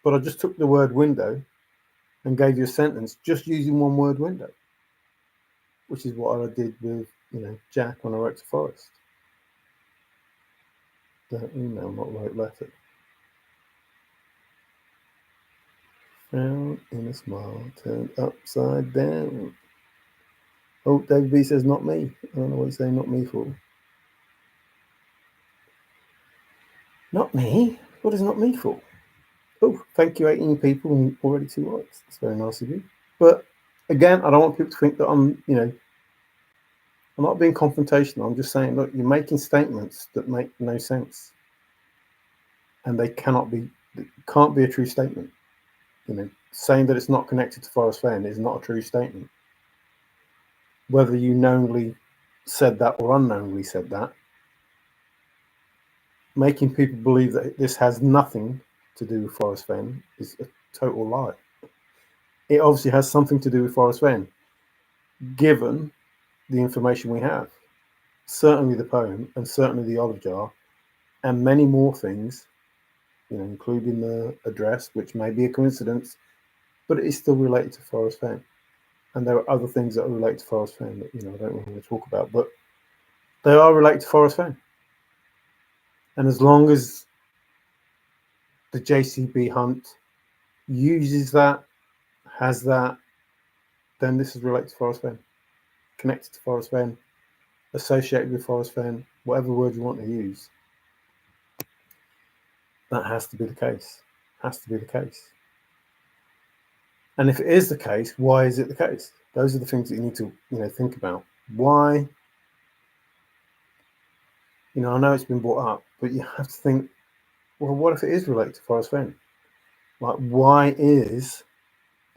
Speaker 1: But I just took the word window and gave you a sentence just using one word window, which is what I did with, Jack when I wrote to Forrest. The email, not wrote letter. Frown in a smile, turned upside down. Oh, David B says, not me. I don't know what he's saying, not me for. Not me? What is not me for? Oh, thank you, 18 people and already 2 likes. That's very nice of you. But again, I don't want people to think that I'm not being confrontational. I'm just saying, look, you're making statements that make no sense. And they can't be a true statement. Saying that it's not connected to Forrest Fenn is not a true statement. Whether you knowingly said that or unknowingly said that, making people believe that this has nothing to do with Forrest Fenn is a total lie. It obviously has something to do with Forrest Fenn, given the information we have. Certainly the poem, and certainly the olive jar, and many more things, including the address, which may be a coincidence, but it is still related to Forrest Fenn. And there are other things that are related to Forrest Fenn that, I don't really want to talk about, but they are related to Forrest Fenn. And as long as the JCB hunt uses that, has that, then this is related to Forrest Fenn, connected to Forrest Fenn, associated with Forrest Fenn, whatever word you want to use. That has to be the case. Has to be the case. And if it is the case, why is it the case? Those are the things that you need to, think about. Why? I know it's been brought up, but you have to think, well, what if it is related to Forrest Fenn? Like, why is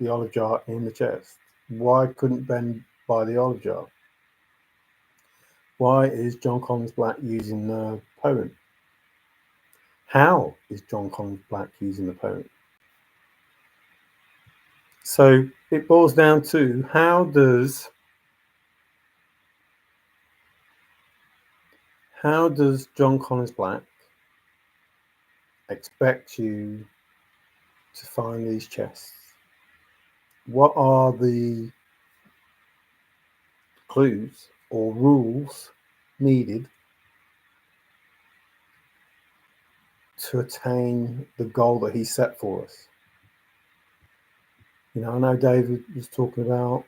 Speaker 1: the olive jar in the chest? Why couldn't Ben buy the olive jar? Why is John Collins Black using the poem? How is John Collins Black using the poem? So it boils down to, how does John Collins Black expect you to find these chests? What are the clues or rules needed to attain the goal that he set for us? I know David was talking about,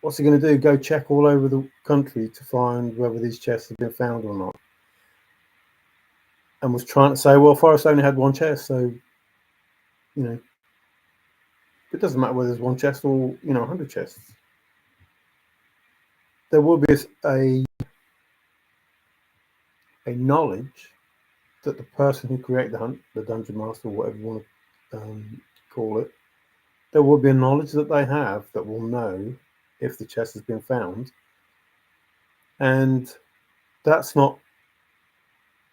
Speaker 1: what's he going to do? Go check all over the country to find whether these chests have been found or not. And was trying to say, well, Forrest only had one chest, so, it doesn't matter whether there's one chest or, 100 chests. There will be a knowledge that the person who created the hunt, the dungeon master, or whatever you want to call it, there will be a knowledge that they have that will know if the chest has been found. And that's not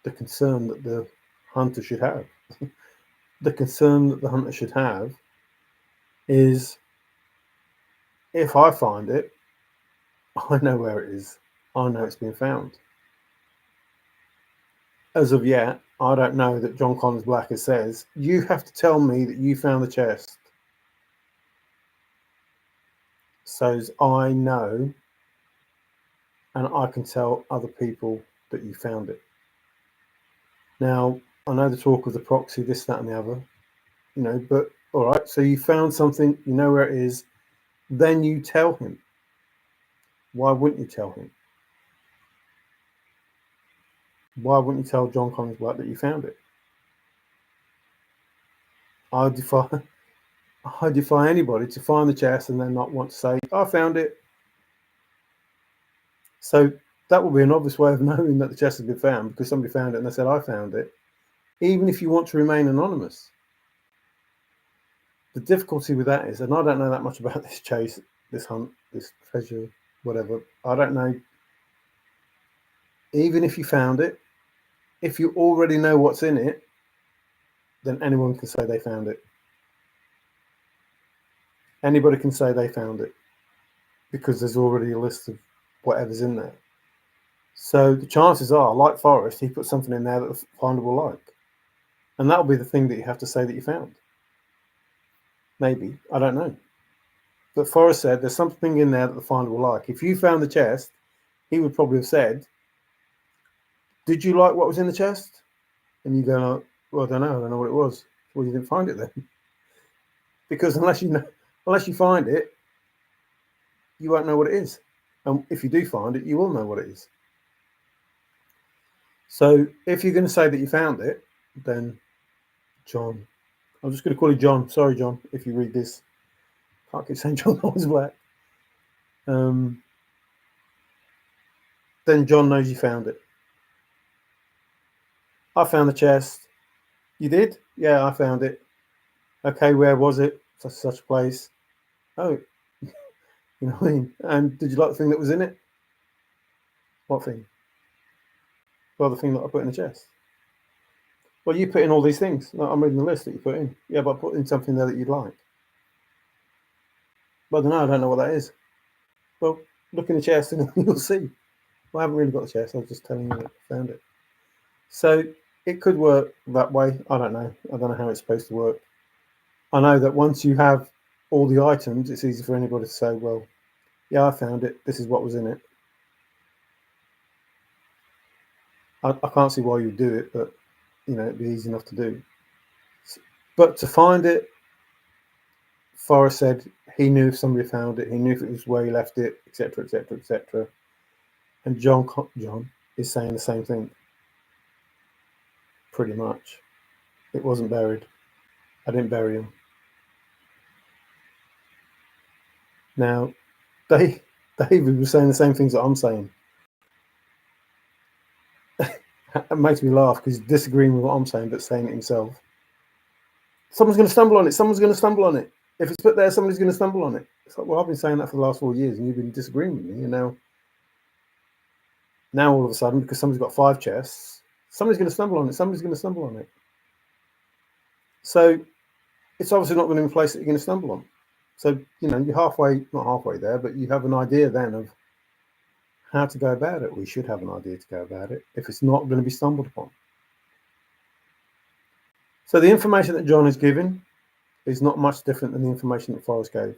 Speaker 1: the concern that the hunter should have. The concern that the hunter should have is, if I find it, I know where it is. I know it's been found. As of yet, I don't know that John Connors Blacker says, you have to tell me that you found the chest. So as I know, and I can tell other people that you found it. Now, I know the talk of the proxy, this, that, and the other, but all right, so you found something, you know where it is, then you tell him. Why wouldn't you tell him? Why wouldn't you tell John Connors Black that you found it? I defy anybody to find the chest and then not want to say, I found it. So that would be an obvious way of knowing that the chest has been found, because somebody found it and they said, I found it, even if you want to remain anonymous. The difficulty with that is, and I don't know that much about this chase, this hunt, this treasure, whatever. I don't know. Even if you found it, if you already know what's in it, then anyone can say they found it. Anybody can say they found it because there's already a list of whatever's in there. So the chances are, like Forrest, he put something in there that the finder will like. And that'll be the thing that you have to say that you found. Maybe. I don't know. But Forrest said there's something in there that the finder will like. If you found the chest, he would probably have said, did you like what was in the chest? And you go, well, I don't know what it was. Well, you didn't find it then. Because unless you find it, you won't know what it is. And if you do find it, you will know what it is. So if you're going to say that you found it, then John, I'm just going to call you John. Sorry, John, if you read this. Can't keep saying John Connors Black. Then John knows you found it. I found the chest. You did? Yeah, I found it. Okay, where was it? Such a place. Oh, you know what I mean? And did you like the thing that was in it? What thing? Well, the thing that I put in the chest. Well, you put in all these things. No, I'm reading the list that you put in. Yeah, but I put in something there that you'd like. But I don't know what that is. Well, look in the chest and you'll see. Well, I haven't really got the chest. I was just telling you that I found it. So it could work that way. I don't know. I don't know how it's supposed to work. I know that once you have all the items, it's easy for anybody to say, well, yeah, I found it. This is what was in it. I can't see why you'd do it, but, it'd be easy enough to do. But to find it, Forrest said he knew if somebody found it, he knew if it was where he left it, etc., etc., etc. And John is saying the same thing. Pretty much. It wasn't buried. I didn't bury him. Now, David was saying the same things that I'm saying. It makes me laugh because he's disagreeing with what I'm saying, but saying it himself. Someone's going to stumble on it. Someone's going to stumble on it. If it's put there, somebody's going to stumble on it. It's like, well, I've been saying that for the last 4 years, and you've been disagreeing with me. And now all of a sudden, because somebody's got 5 chests, somebody's going to stumble on it. Somebody's going to stumble on it. So it's obviously not going to be a place that you're going to stumble on. So, you're not halfway there, but you have an idea then of how to go about it. We should have an idea to go about it if it's not going to be stumbled upon. So the information that John is giving is not much different than the information that Forrest gave.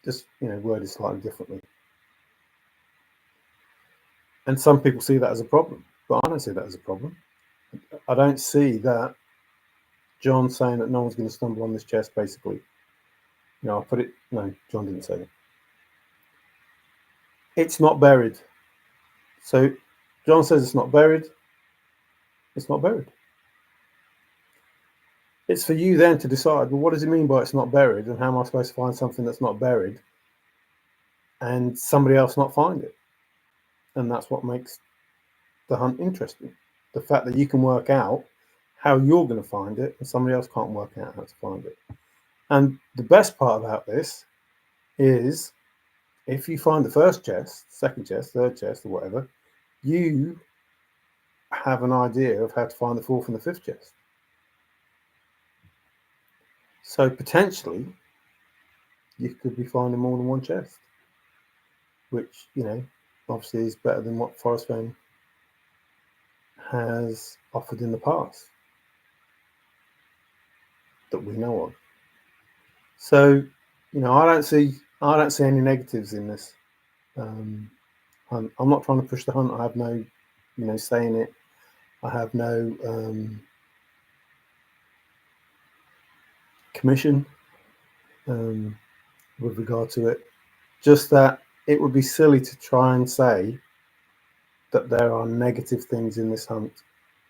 Speaker 1: Just, worded slightly differently. And some people see that as a problem, but I don't see that as a problem. I don't see that John saying that no one's going to stumble on this chest, basically. No, John didn't say that. It's not buried. So John says it's not buried. It's not buried. It's for you then to decide, well, what does it mean by it's not buried, and how am I supposed to find something that's not buried and somebody else not find it? And that's what makes the hunt interesting. The fact that you can work out how you're going to find it and somebody else can't work out how to find it. And the best part about this is if you find the first chest, second chest, third chest, or whatever, you have an idea of how to find the fourth and the fifth chest. So potentially, you could be finding more than one chest. which, you know, obviously is better than what Forrest Fenn has offered in the past that we know of. So, you know, I don't see any negatives in this. I'm not trying to push the hunt. I have no, you know, say in it. I have no commission with regard to it. Just that it would be silly to try and say that there are negative things in this hunt,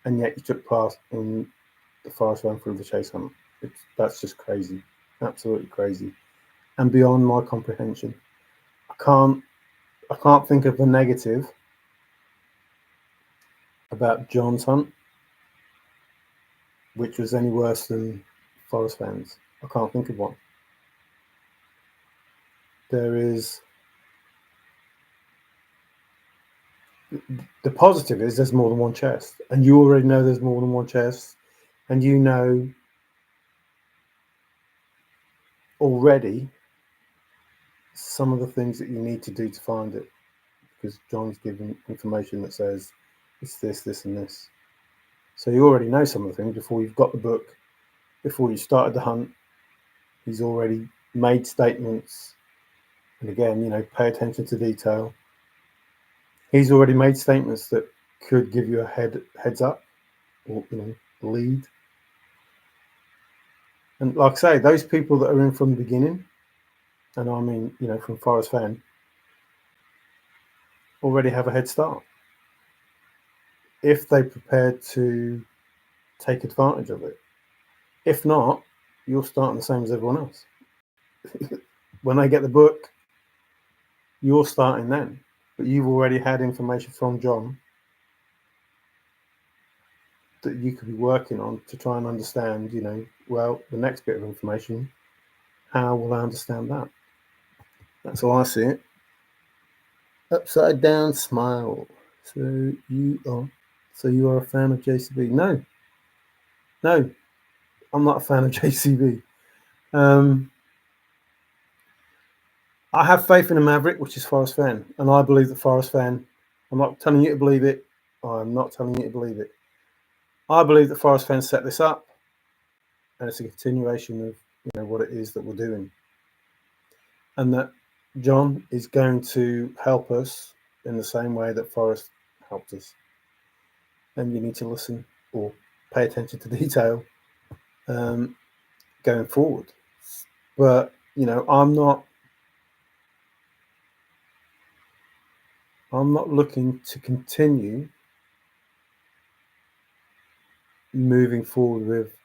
Speaker 1: and yet you took part in the Forrest Fenn through the chase hunt. That's just crazy, absolutely crazy, and beyond my comprehension. I can't think of a negative about John's hunt which was any worse than Forrest Fenn's. I can't think of one. There is the positive is there's more than one chest, and you already know there's more than one chest, and you know already some of the things that you need to do to find it, because John's given information that says it's this, this, and this. So you already know some of the things before you've got the book, before you started the hunt. He's already made statements, and again, you know, pay attention to detail. He's already made statements that could give you a heads up, or, you know, lead. And like I say, those people that are in from the beginning, and I mean, you know, from Forrest Fenn, already have a head start if they prepared to take advantage of it. If not, you're starting the same as everyone else. When they get the book, you're starting then, but you've already had information from John that you could be working on to try and understand, you know, well, the next bit of information, how will I understand that? That's how I see it. Upside down smile. So you are a fan of JCB? No, I'm not a fan of JCB. I have faith in a Maverick, which is Forrest Fenn, and I believe that Forrest Fenn. I'm not telling you to believe it. I'm not telling you to believe it. I believe that Forrest Fenn set this up, and it's a continuation of, you know, what it is that we're doing, and that John is going to help us in the same way that Forrest helped us. And you need to listen or pay attention to detail going forward. But, you know, I'm not looking to continue moving forward with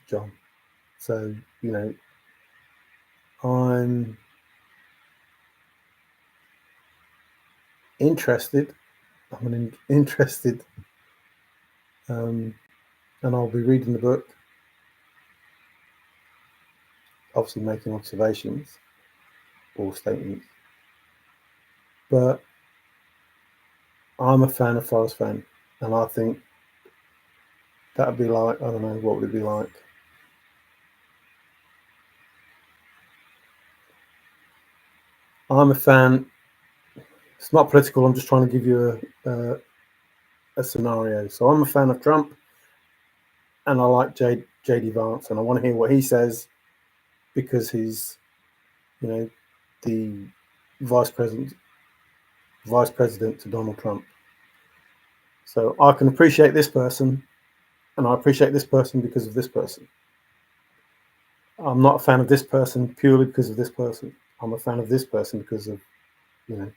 Speaker 1: John. So, you know, I'm interested. I'm interested, and I'll be reading the book, obviously making observations or statements. But I'm a fan of Forrest Fenn, and I think that would be like, I don't know, what would it be like? I'm a fan. It's not political. I'm just trying to give you a scenario. So I'm a fan of Trump, and I like J.D. Vance, and I want to hear what he says because he's, you know, the vice president to Donald Trump. So I can appreciate this person, and I appreciate this person because of this person. I'm not a fan of this person purely because of this person. I'm a fan of this person because of, you know,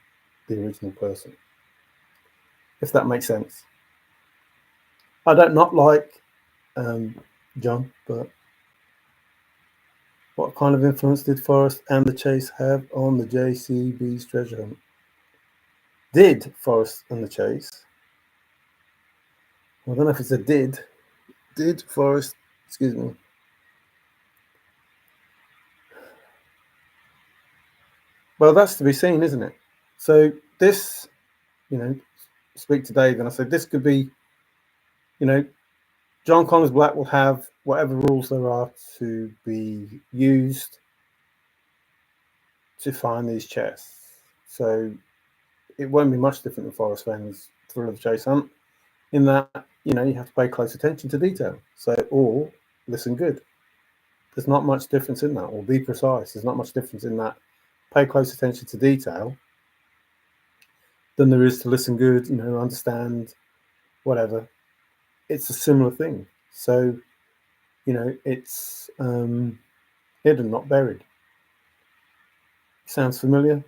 Speaker 1: the original person. If that makes sense. I don't not like John, but what kind of influence did Forrest and the chase have on the JCB's treasure hunt? Did Forrest and the chase? I don't know if it's a did. Did Forrest, excuse me. Well, that's to be seen, isn't it? So this, you know, speak to Dave, and I said this could be, you know, John Connors Black will have whatever rules there are to be used to find these chests. So it won't be much different than Forrest Fenn's Thrill of the Chase Hunt, in that, you know, you have to pay close attention to detail. So, or listen good. There's not much difference in that, or be precise. There's not much difference in that. Pay close attention to detail than there is to listen good, you know, understand, whatever. It's a similar thing. So, you know, it's hidden, not buried. Sounds familiar?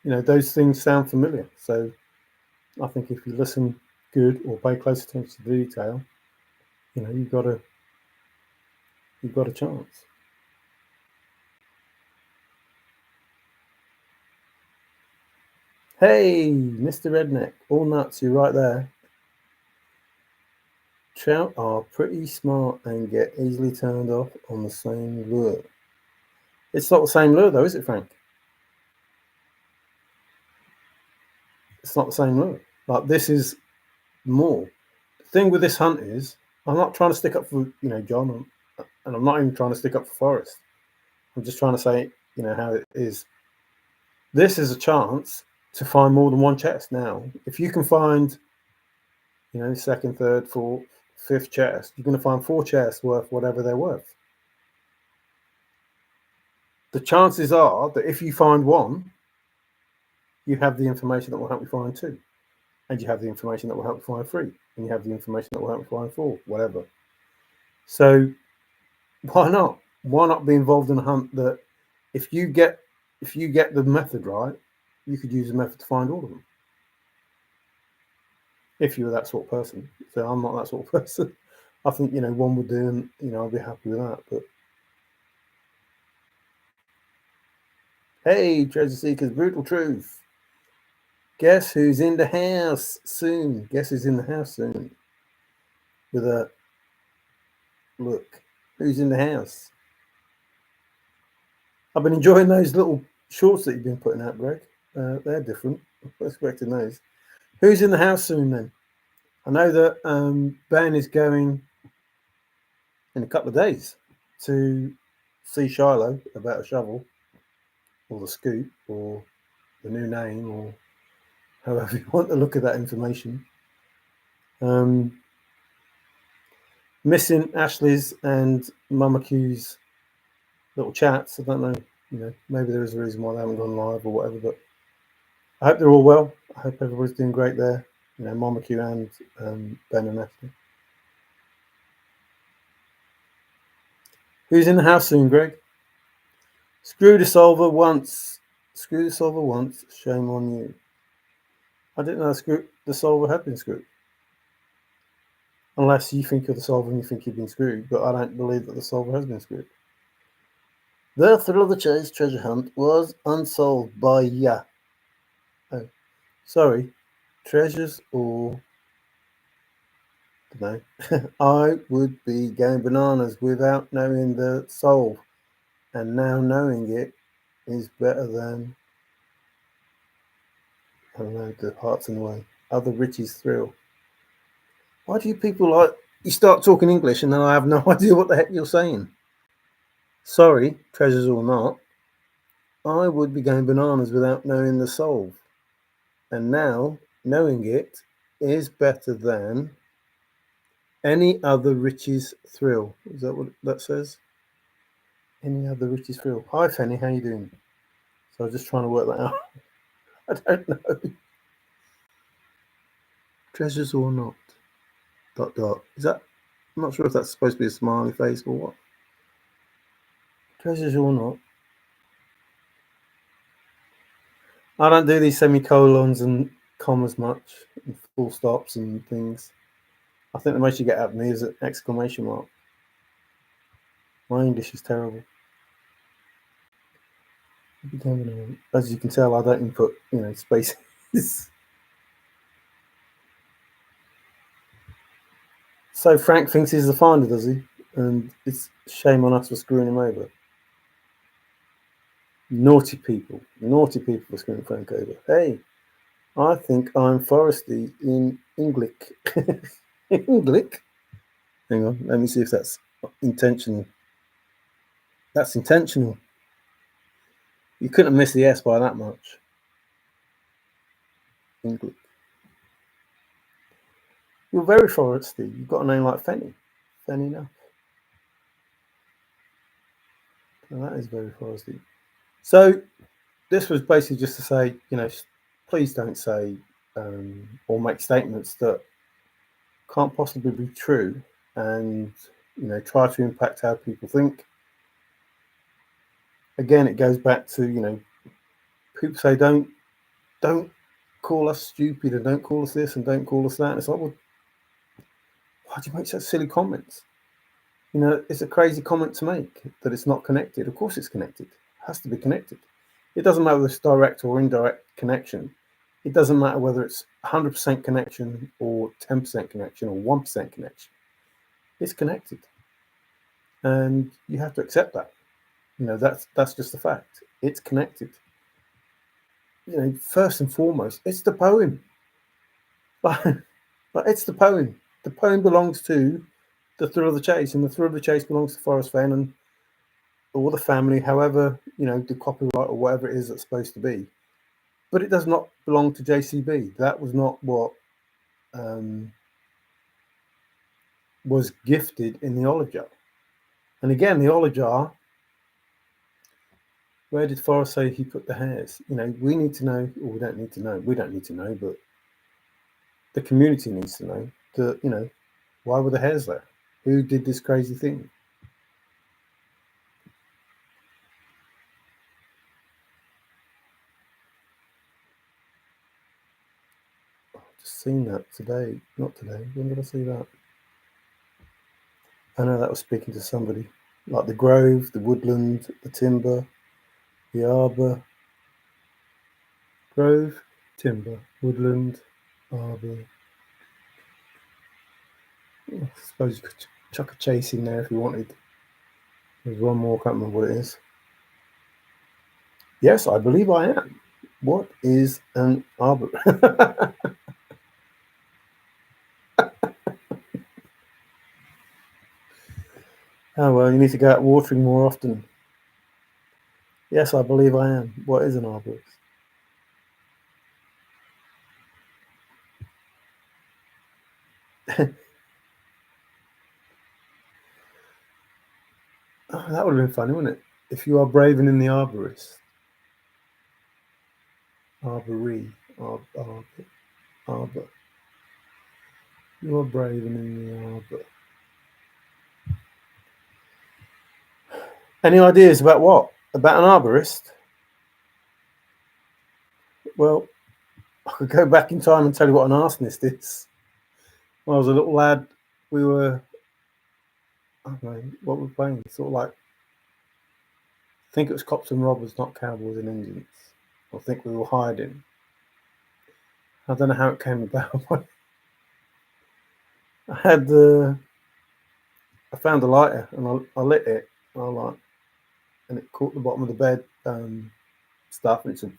Speaker 1: You know, those things sound familiar. So I think if you listen good or pay close attention to detail, you know, you've got a chance. Hey, Mr. Redneck, all nuts, you're right there. Trout are pretty smart and get easily turned off on the same lure. It's not the same lure though, is it, Frank? It's not the same lure. Like, this is more. The thing with this hunt is, I'm not trying to stick up for, you know, John, and I'm not even trying to stick up for Forrest. I'm just trying to say, you know, how it is. This is a chance to find more than one chest. Now, if you can find, you know, second, third, fourth, fifth chest, you're going to find 4 chests worth whatever they're worth. The chances are that if you find one, you have the information that will help you find 2, and you have the information that will help you find 3, and you have the information that will help you find 4, whatever. So why not? Why not be involved in a hunt that, if you get the method right, you could use the method to find all of them. If you were that sort of person. So I'm not that sort of person. I think, you know, one would do, and, you know, I'll be happy with that. But hey, Treasure Seekers, brutal truth. Guess who's in the house soon? Guess who's in the house soon? With a look. Who's in the house? I've been enjoying those little shorts that you've been putting out, Greg. They're different. I was expecting those. Who's in the house soon then? I know that Ben is going in a couple of days to see Shiloh about a shovel, or the scoop, or the new name, or however you want to look at that information. Missing Ashley's and Mama Q's little chats. I don't know, you know, maybe there is a reason why they haven't gone live or whatever, but I hope they're all well. I hope everybody's doing great there. You know, Mama Q and Ben and Ashley. Who's in the house soon, Greg? Screw the solver once. Screw the solver once. Shame on you. I didn't know the solver had been screwed. Unless you think you're the solver and you think you've been screwed, but I don't believe that the solver has been screwed. The Thrill of the Chase treasure hunt was unsolved by ya. Oh, sorry. Treasures or... I don't know. I would be going bananas without knowing the solve. And now knowing it is better than... I don't know, the heart's in the way. Other riches thrill. Why do you people like... You start talking English and then I have no idea what the heck you're saying. Sorry, treasures or not, I would be going bananas without knowing the solve. And now, knowing it is better than any other riches thrill. Is that what that says? Any other riches thrill. Hi, Fenny, how you doing? So I was just trying to work that out. I don't know. Treasures or not? ... Is that... I'm not sure if that's supposed to be a smiley face or what. Treasures or not? I don't do these semicolons and commas much, and full stops and things. I think the most you get out of me is an exclamation mark. My English is terrible. As you can tell, I don't input, you know, spaces. So Frank thinks he's the finder, does he? And it's shame on us for screwing him over. Naughty people for screwing Frank over. Hey, I think I'm Forresty in English. English? Hang on, let me see if that's intentional. That's intentional. You couldn't have missed the S by that much. English. You're very foresty. You've got a name like Fenny. Fenn enough. And that is very foresty. So this was basically just to say, please don't say or make statements that can't possibly be true, and try to impact how people think. Again, it goes back to people say don't call us stupid and don't call us this and don't call us that. And it's like, well, why do you make such silly comments? It's a crazy comment to make that it's not connected. Of course it's connected. It has to be connected. It doesn't matter whether it's direct or indirect connection. It doesn't matter whether it's 100% connection or 10% connection or 1% connection. It's connected. And you have to accept that. That's just a fact. It's connected. First and foremost, it's the poem. But it's the poem. The poem belongs to the Thrill of the Chase, and the Thrill of the Chase belongs to Forrest Fenn and or the family, however, the copyright or whatever it is that's supposed to be. But it does not belong to JCB. That was not what was gifted in the olive jar. And again, the olive jar, where did Forrest say he put the hairs? We need to know, or we don't need to know. We don't need to know, but the community needs to know that, why were the hairs there? Who did this crazy thing? Just seen that today. Not today. When did I see that? I know that was speaking to somebody. Like the grove, the woodland, the timber, the arbor. Grove, timber, woodland, arbor. I suppose you could chuck a chase in there if you wanted. There's one more, I can't remember what it is. Yes, I believe I am. What is an arbor? Oh, well, you need to go out watering more often. Yes, I believe I am. What is an arborist? Oh, that would have been funny, wouldn't it? If you are brave and in the arborist. Arbory. Arbor. You are brave and in the arbor. Any ideas about what? About an arborist? Well, I could go back in time and tell you what an arsonist is. When I was a little lad, we were, I don't know, what were we playing? Sort of like, I think it was cops and robbers, not cowboys and Indians. I think we were hiding. I don't know how it came about. I had I found a lighter and I lit it. And it caught the bottom of the bed stuff, and it's like,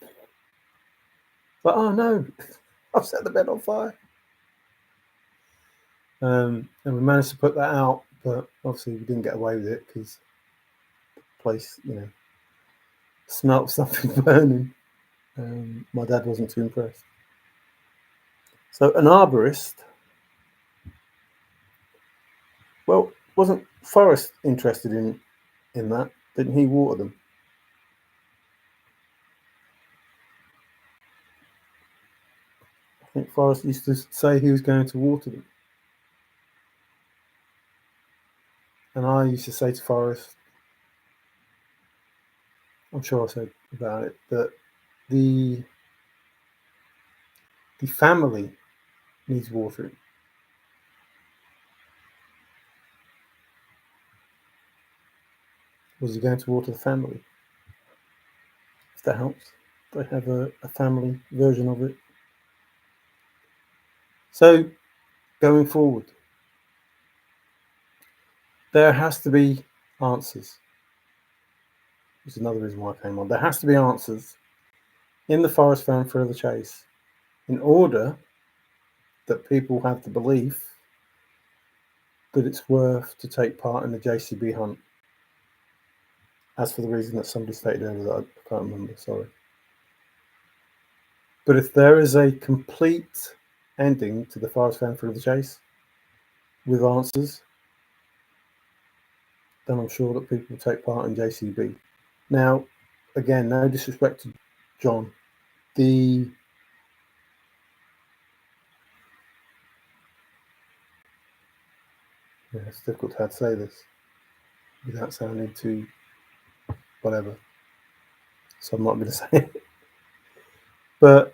Speaker 1: oh no, I've set the bed on fire. And we managed to put that out, but obviously we didn't get away with it because the place, smelt something burning. My dad wasn't too impressed. So an arborist, well, wasn't Forrest interested in that? Didn't he water them? I think Forrest used to say he was going to water them. And I used to say to Forrest, I'm sure I said about it, that the family needs watering. Was he going to water the family? If that helps. They have a family version of it. So, going forward, there has to be answers. Which is another reason why I came on. There has to be answers in the Forrest Fenn Thrill of the Chase in order that people have the belief that it's worth to take part in the JCB hunt. As for the reason that somebody stated earlier that I can't remember, sorry. But if there is a complete ending to the Forrest Fenn Through the Chase with answers, then I'm sure that people will take part in JCB. Now, again, no disrespect to John. It's difficult how to say this without sounding too whatever. So I'm not going to say it. But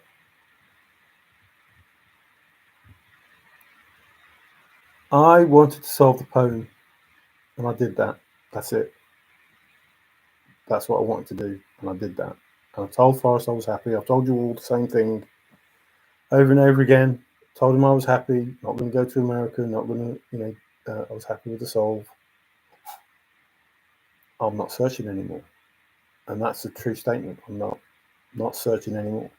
Speaker 1: I wanted to solve the poem, and I did that. That's it. That's what I wanted to do, and I did that. And I told Forrest I was happy. I've told you all the same thing over and over again. Told him I was happy, not going to go to America, not going to, I was happy with the solve. I'm not searching anymore. And that's a true statement. I'm not searching anymore.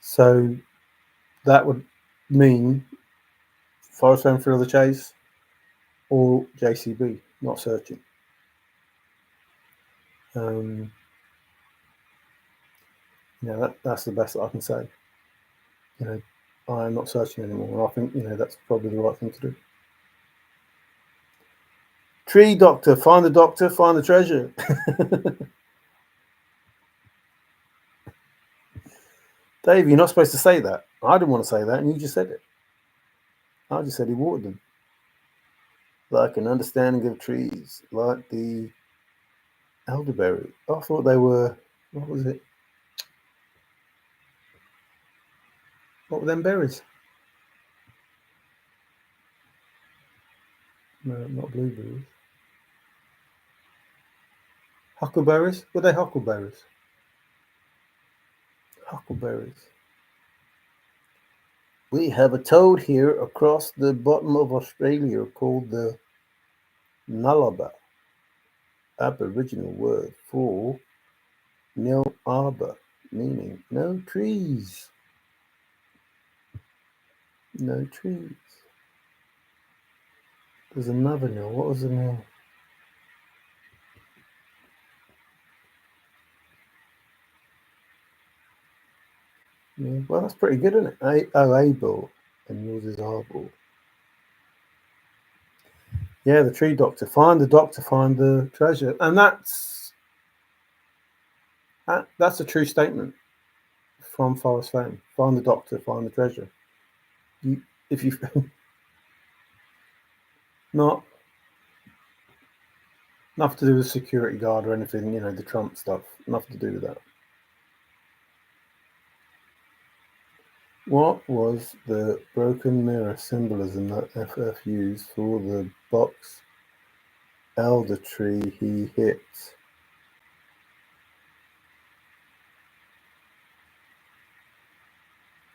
Speaker 1: So that would mean Forrest Fenn Through the Chase or JCB, not searching. That's the best that I can say. I'm not searching anymore. And I think, that's probably the right thing to do. Tree doctor, find the treasure. Dave, you're not supposed to say that. I didn't want to say that, and you just said it. I just said he watered them. Like an understanding of trees, like the elderberry. I thought they were, what was it? What were them berries? No, not blueberries. Huckleberries? Were they huckleberries? Huckleberries. We have a toad here across the bottom of Australia called the nullarbor, Aboriginal word for nil arbor, meaning no trees. No trees. There's another nil. What was the nil? Yeah, well, that's pretty good, isn't it? Able, and yours is arbor. Yeah, the tree doctor. Find the doctor, find the treasure. And that's a true statement from Forrest Fenn. Find the doctor, find the treasure. If you not nothing to do with security guard or anything, the Trump stuff. Nothing to do with that. What was the broken mirror symbolism that FF used for the box elder tree he hit?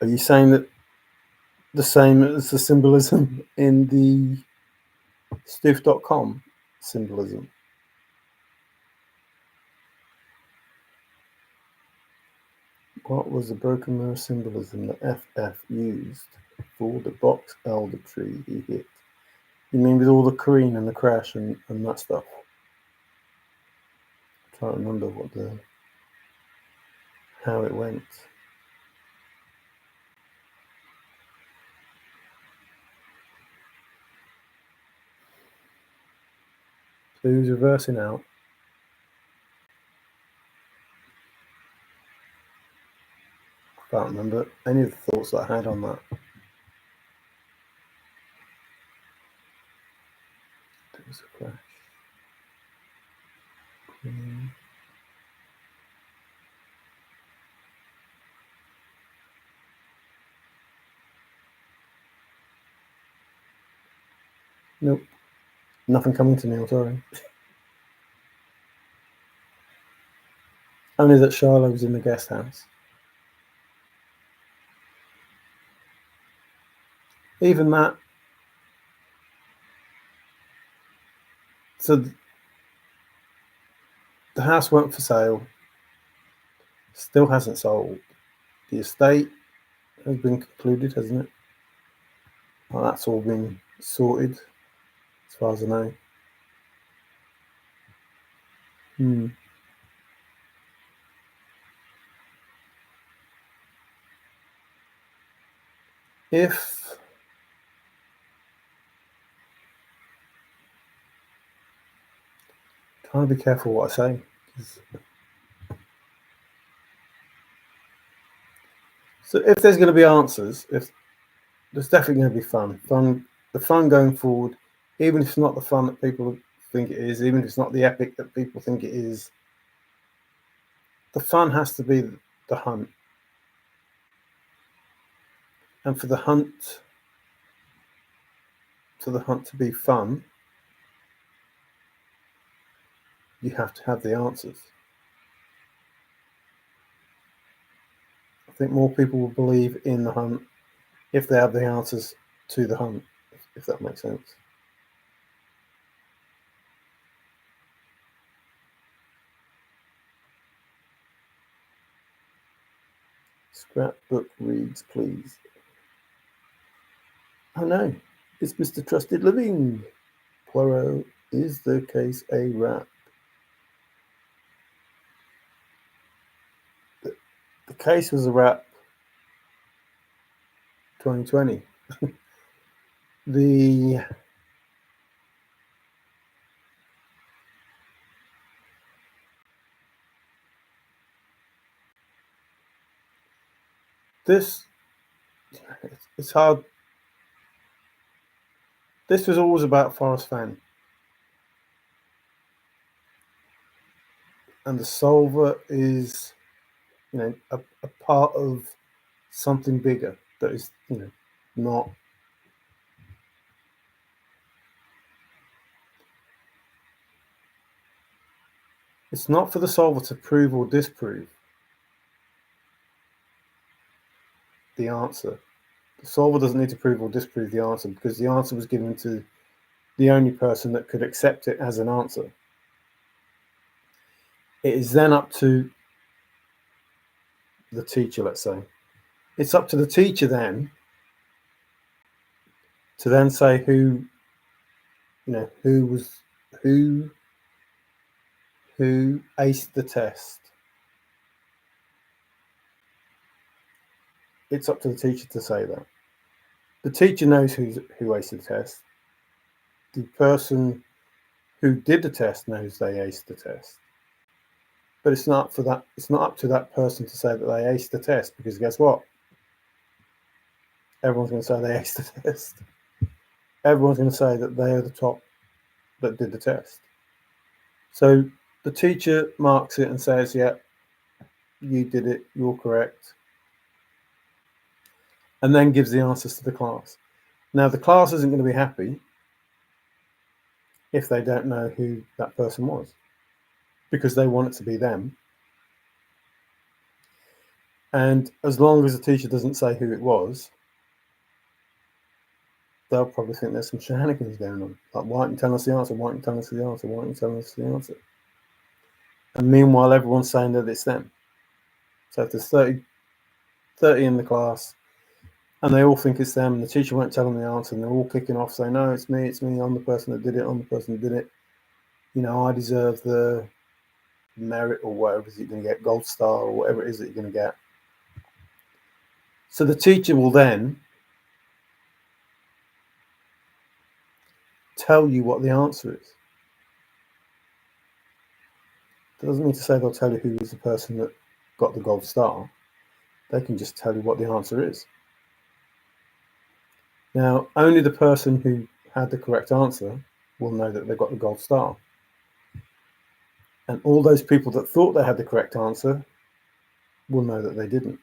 Speaker 1: Are you saying that the same as the symbolism in the Stoof.com symbolism? What was the broken mirror symbolism that FF used for the box elder tree he hit? You mean with all the careen and the crash and that stuff? I'm trying to remember how it went. So he was reversing out. I can't remember any of the thoughts that I had on that. There was a crash. Nope. Nothing coming to me, I'm sorry. Only that Charlotte was in the guest house. Even that. So the house went for sale. Still hasn't sold. The estate has been concluded, hasn't it? Well, that's all been sorted, as far as I know. if trying to be careful what I say. So if there's going to be answers, if there's definitely going to be fun, the fun going forward, even if it's not the fun that people think it is, even if it's not the epic that people think it is, the fun has to be the hunt. And for the hunt to be fun, you have to have the answers. I think more people will believe in the hunt if they have the answers to the hunt, if that makes sense. Scrapbook reads, please. Oh no, it's Mr. Trusted Living. Poirot, is the case a wrap? The case was a wrap 2020. It's hard. This was always about Forrest Fenn. And the solver is, a part of something bigger that is, not. It's not for the solver to prove or disprove the answer. The solver doesn't need to prove or disprove the answer because the answer was given to the only person that could accept it as an answer. It is then up to the teacher, let's say. It's up to the teacher then to then say who aced the test. It's up to the teacher to say that. The teacher knows who aced the test. The person who did the test knows they aced the test. But it's not up to that person to say that they aced the test, because guess what? Everyone's going to say they aced the test. Everyone's going to say that they are the top that did the test. So the teacher marks it and says, yeah, you did it, you're correct. And then gives the answers to the class. Now, the class isn't going to be happy if they don't know who that person was, because they want it to be them. And as long as the teacher doesn't say who it was, they'll probably think there's some shenanigans going on. Like, why aren't you telling us the answer? Why aren't you telling us the answer? Why aren't you telling us the answer? And meanwhile, everyone's saying that it's them. So if there's 30 in the class, and they all think it's them, and the teacher won't tell them the answer, and they're all kicking off saying, no, it's me, I'm the person that did it, I'm the person that did it. I deserve the merit or whatever it is you're going to get, gold star or whatever it is that you're going to get. So the teacher will then tell you what the answer is. That doesn't mean to say they'll tell you who was the person that got the gold star. They can just tell you what the answer is. Now, only the person who had the correct answer will know that they got the gold star. And all those people that thought they had the correct answer will know that they didn't.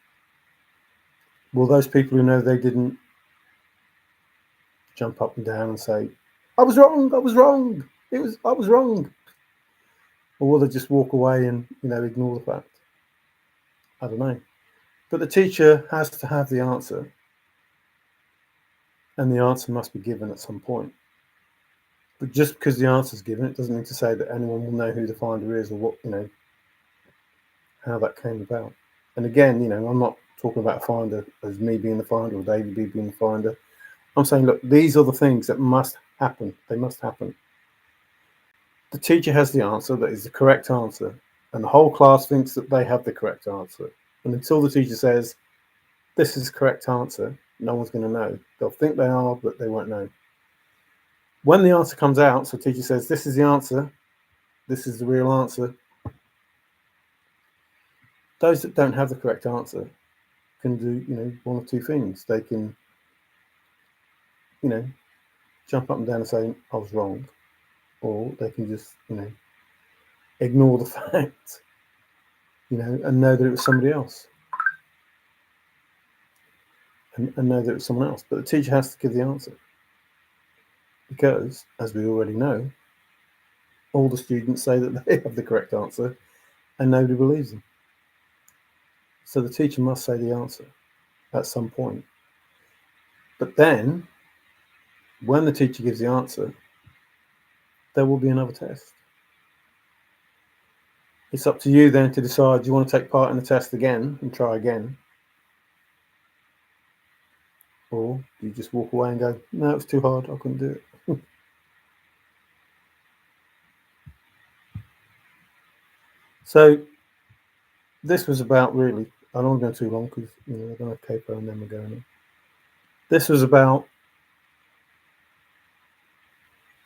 Speaker 1: Will those people who know they didn't jump up and down and say, I was wrong, I was wrong, I was wrong? Or will they just walk away and, ignore the fact? I don't know. But the teacher has to have the answer, and the answer must be given at some point. But just because the answer is given, it doesn't mean to say that anyone will know who the finder is or what, how that came about. And again, I'm not talking about a finder as me being the finder or David B being the finder. I'm saying, look, these are the things that must happen. They must happen. The teacher has the answer that is the correct answer, and the whole class thinks that they have the correct answer. And until the teacher says, this is the correct answer, No one's going to know. They'll think they are, but they won't know. When the answer comes out, so teacher says, this is the answer, this is the real answer, those that don't have the correct answer can do, one or two things. They can, jump up and down and say, I was wrong. Or they can just, ignore the fact, and know that it was somebody else. And know that it was someone else. But the teacher has to give the answer. Because, as we already know, all the students say that they have the correct answer and nobody believes them. So the teacher must say the answer at some point. But then, when the teacher gives the answer, there will be another test. It's up to you then to decide, do you want to take part in the test again and try again? Or you just walk away and go, no, it's too hard, I couldn't do it. So this was about, really, I don't want to go too long because I don't have capo and then we're going on. This was about,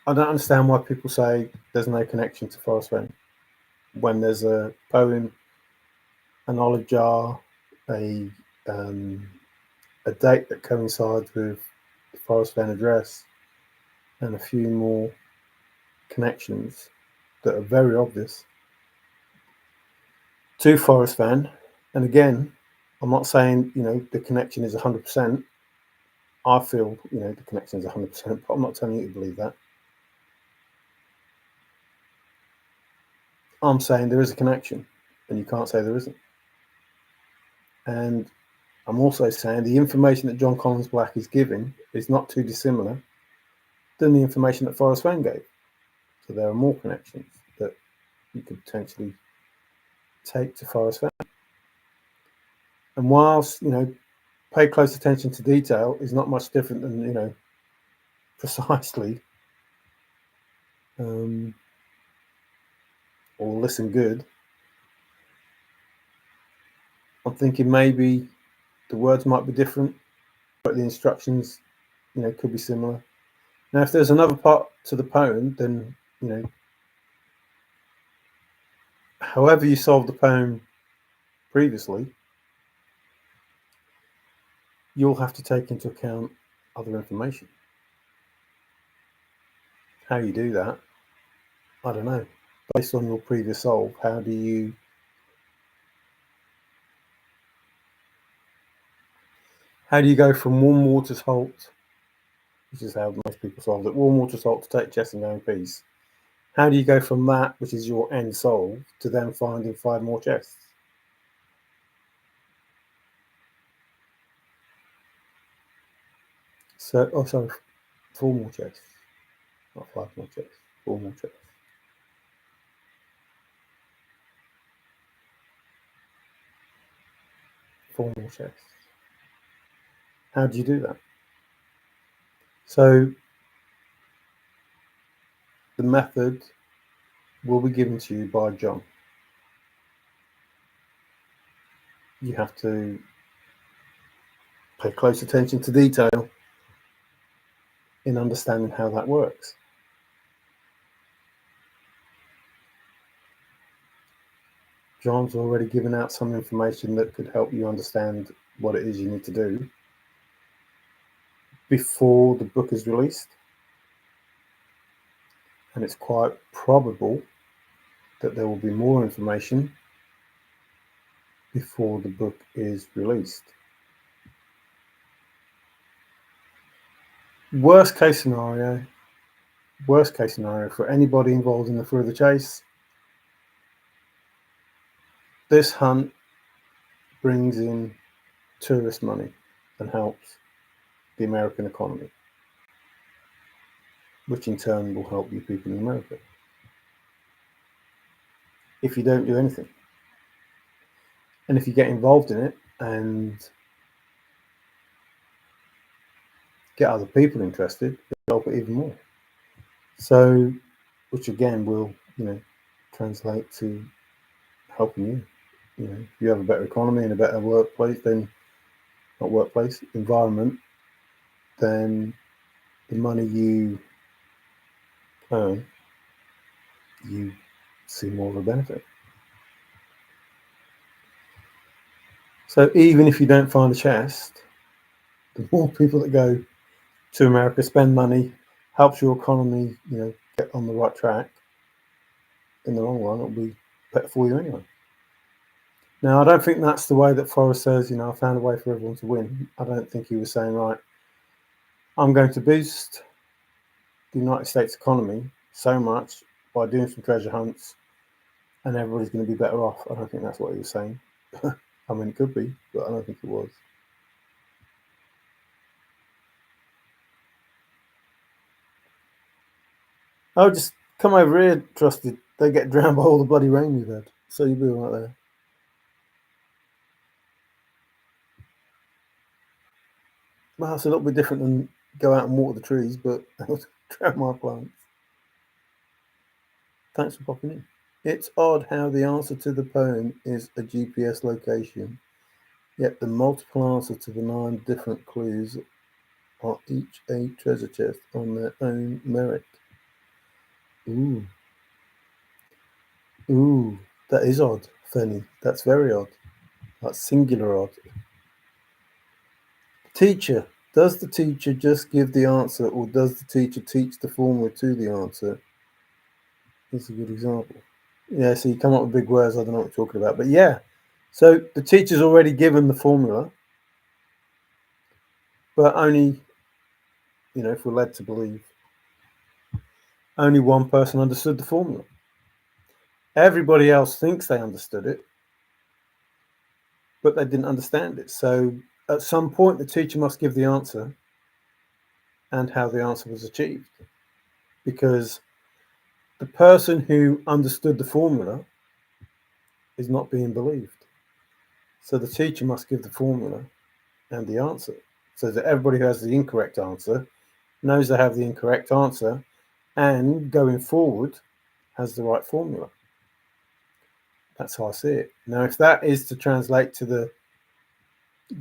Speaker 1: I don't understand why people say there's no connection to Forrest Fenn when there's a poem, an olive jar, a date that coincides with the Forrest Fenn address, and a few more connections that are very obvious to Forrest Fenn. And again, I'm not saying the connection is 100%. I feel the connection is 100%, but I'm not telling you to believe that. I'm saying there is a connection, and you can't say there isn't. And I'm also saying the information that John Collins Black is giving is not too dissimilar than the information that Forrest Fenn gave. So there are more connections that you could potentially take to Forrest Fenn. And whilst, pay close attention to detail is not much different than, precisely, or listen good, I'm thinking maybe the words might be different, but the instructions, could be similar. Now, if there's another part to the poem, then, however you solved the poem previously, you'll have to take into account other information. How you do that, I don't know. Based on your previous solve, how do you go from warm water salt, which is how most people solve it, warm water salt to take chess and go in peace? How do you go from that, which is your end solve, to then finding 5 more chests? So, 4 more chests, not 5 more chests, 4 more chests. 4 more chests. How do you do that? So the method will be given to you by John. You have to pay close attention to detail in understanding how that works. John's already given out some information that could help you understand what it is you need to do before the book is released. And it's quite probable that there will be more information before the book is released. Worst case scenario for anybody involved in the Further Chase, this hunt brings in tourist money and helps the American economy, which in turn will help you people in America. If you don't do anything, and if you get involved in it and get other people interested, it'll help it even more. So, which again will, translate to helping you. If you have a better economy and a better workplace, then not workplace, environment, then the money you earn, you see more of a benefit. So even if you don't find a chest, the more people that go to America, spend money, helps your economy, get on the right track. In the long run, it'll be better for you anyway. Now, I don't think that's the way that Forrest says, I found a way for everyone to win. I don't think he was saying, right, I'm going to boost the United States economy so much by doing some treasure hunts and everybody's going to be better off. I don't think that's what he was saying. I mean, it could be, but I don't think it was. Oh, just come over here, Trusted. They get drowned by all the bloody rain you've had. So you'll be right there. Well, it's a little bit different than go out and water the trees, but drown my plants. Thanks for popping in. It's odd how the answer to the poem is a GPS location, yet the multiple answers to the 9 different clues are each a treasure chest on their own merit. Ooh. Ooh, that is odd, Fenny. That's very odd. That's singular odd. Teacher. Does the teacher just give the answer, or does the teacher teach the formula to the answer? That's a good example. Yeah, so you come up with big words, I don't know what you're talking about. But yeah, so the teacher's already given the formula, but only, if we're led to believe, only one person understood the formula. Everybody else thinks they understood it, but they didn't understand it. So at some point, the teacher must give the answer and how the answer was achieved. Because the person who understood the formula is not being believed. So the teacher must give the formula and the answer, so that everybody who has the incorrect answer knows they have the incorrect answer and going forward has the right formula. That's how I see it. Now, if that is to translate to the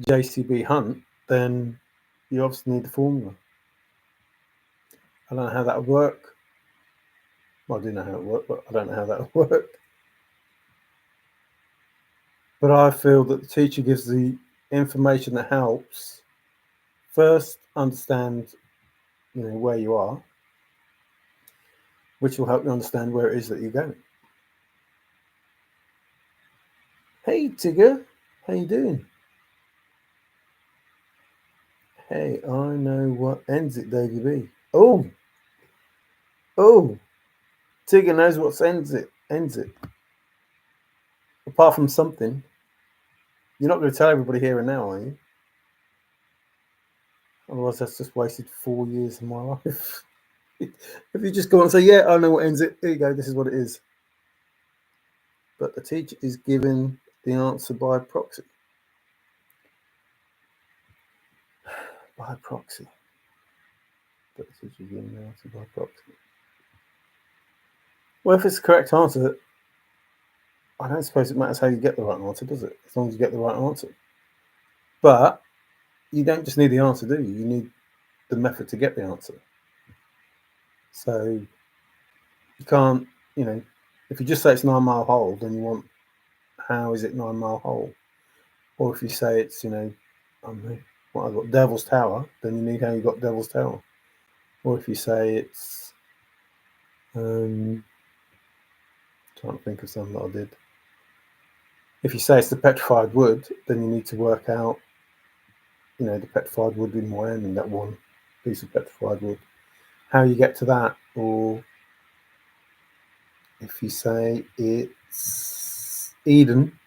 Speaker 1: JCB hunt, then you obviously need the formula. I don't know how that would work. Well, I do know how it would work, but I don't know how that would work. But I feel that the teacher gives the information that helps first understand, where you are, which will help you understand where it is that you're going. Hey, Tigger, how you doing? Hey, I know what ends it, Davey B. Oh, Tigger knows what ends it. Apart from something. You're not going to tell everybody here and now, are you? Otherwise, that's just wasted 4 years of my life. If you just go on and say, yeah, I know what ends it. Here you go. This is what it is. But the teacher is given the answer by proxy. By proxy. But the teacher is given the answer by proxy. Well, if it's the correct answer, I don't suppose it matters how you get the right answer, does it? As long as you get the right answer. But you don't just need the answer, do you? You need the method to get the answer. So you can't, if you just say it's 9 mile hole, then you want, how is it 9 mile hole? Or if you say it's, I don't know, what I've got, Devil's Tower, then you need how you got Devil's Tower. Or if you say it's, trying to think of something that I did. If you say it's the petrified wood, then you need to work out, the petrified wood in Wyoming, that one piece of petrified wood, how you get to that. Or if you say it's Eden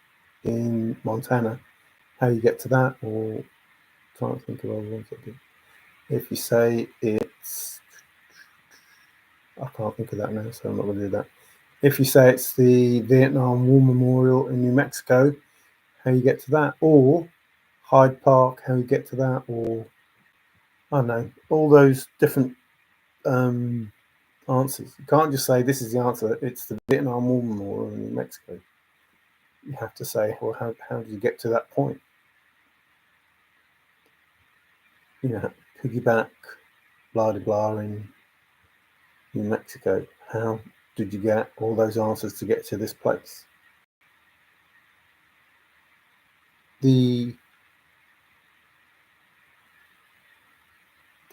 Speaker 1: in Montana, how you get to that. Or trying to think of other ones I did. If you say it's, I can't think of that now, so I'm not going to do that. If you say it's the Vietnam War Memorial in New Mexico, how you get to that. Or Hyde Park, how you get to that. Or I don't know, all those different answers. You can't just say this is the answer. It's the Vietnam War Memorial in New Mexico. You have to say, well, how did you get to that point? piggyback, blah de blah in New Mexico. How did you get all those answers to get to this place? The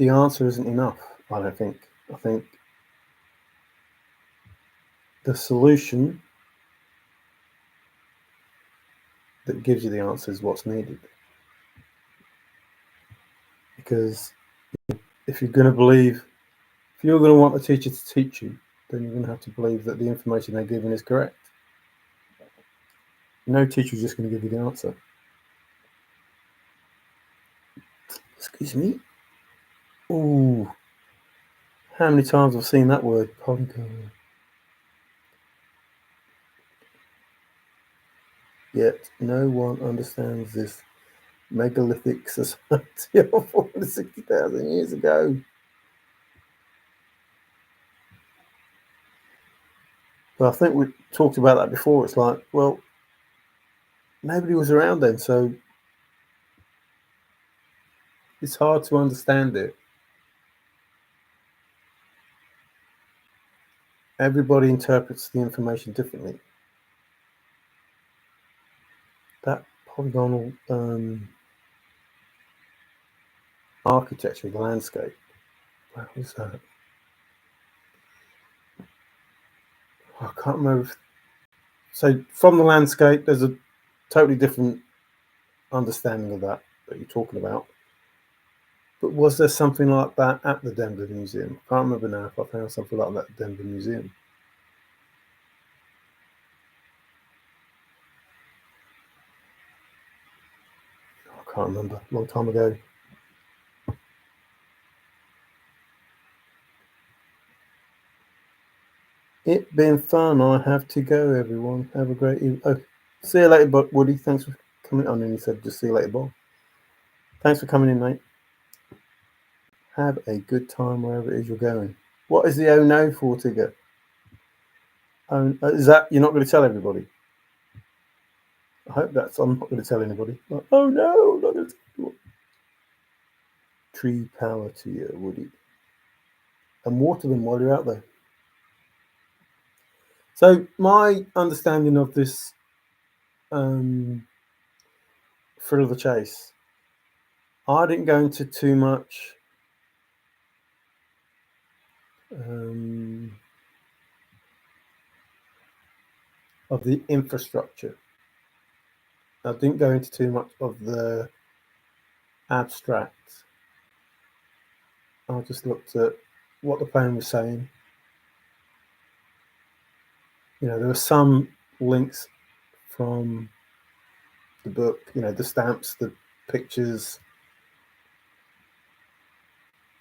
Speaker 1: answer isn't enough, I don't think. I think the solution that gives you the answer is what's needed. Because if you're going to want the teacher to teach you, then you're going to have to believe that the information they're giving is correct. No teacher is just going to give you the answer. Excuse me. Ooh. How many times I've seen that word, polygon. Yet no one understands this megalithic society of 460,000 years ago. But I think we talked about that before. It's like, well, nobody was around then, so it's hard to understand it. Everybody interprets the information differently. That polygonal architecture of the landscape, what was that? I can't remember. So from the landscape, there's a totally different understanding of that you're talking about. But was there something like that at the Denver Museum? I can't remember now if I found something like that at the Denver Museum. I can't remember. A long time ago. It's been fun. I have to go, everyone. Have a great evening. Oh, see you later, Woody. Thanks for coming on. And he said, just see you later, Bob. Thanks for coming in, mate. Have a good time wherever it is you're going. What is the oh no for, Tigger? Is that you're not going to tell everybody? I hope that's. I'm not going to tell anybody. Like, oh no, I'm not going to tell anyone. Tree power to you, Woody. And water them while you're out there. So my understanding of this thrill of the chase, I didn't go into too much of the infrastructure. I didn't go into too much of the abstract. I just looked at what the plan was saying. There were some links from the book, the stamps, the pictures,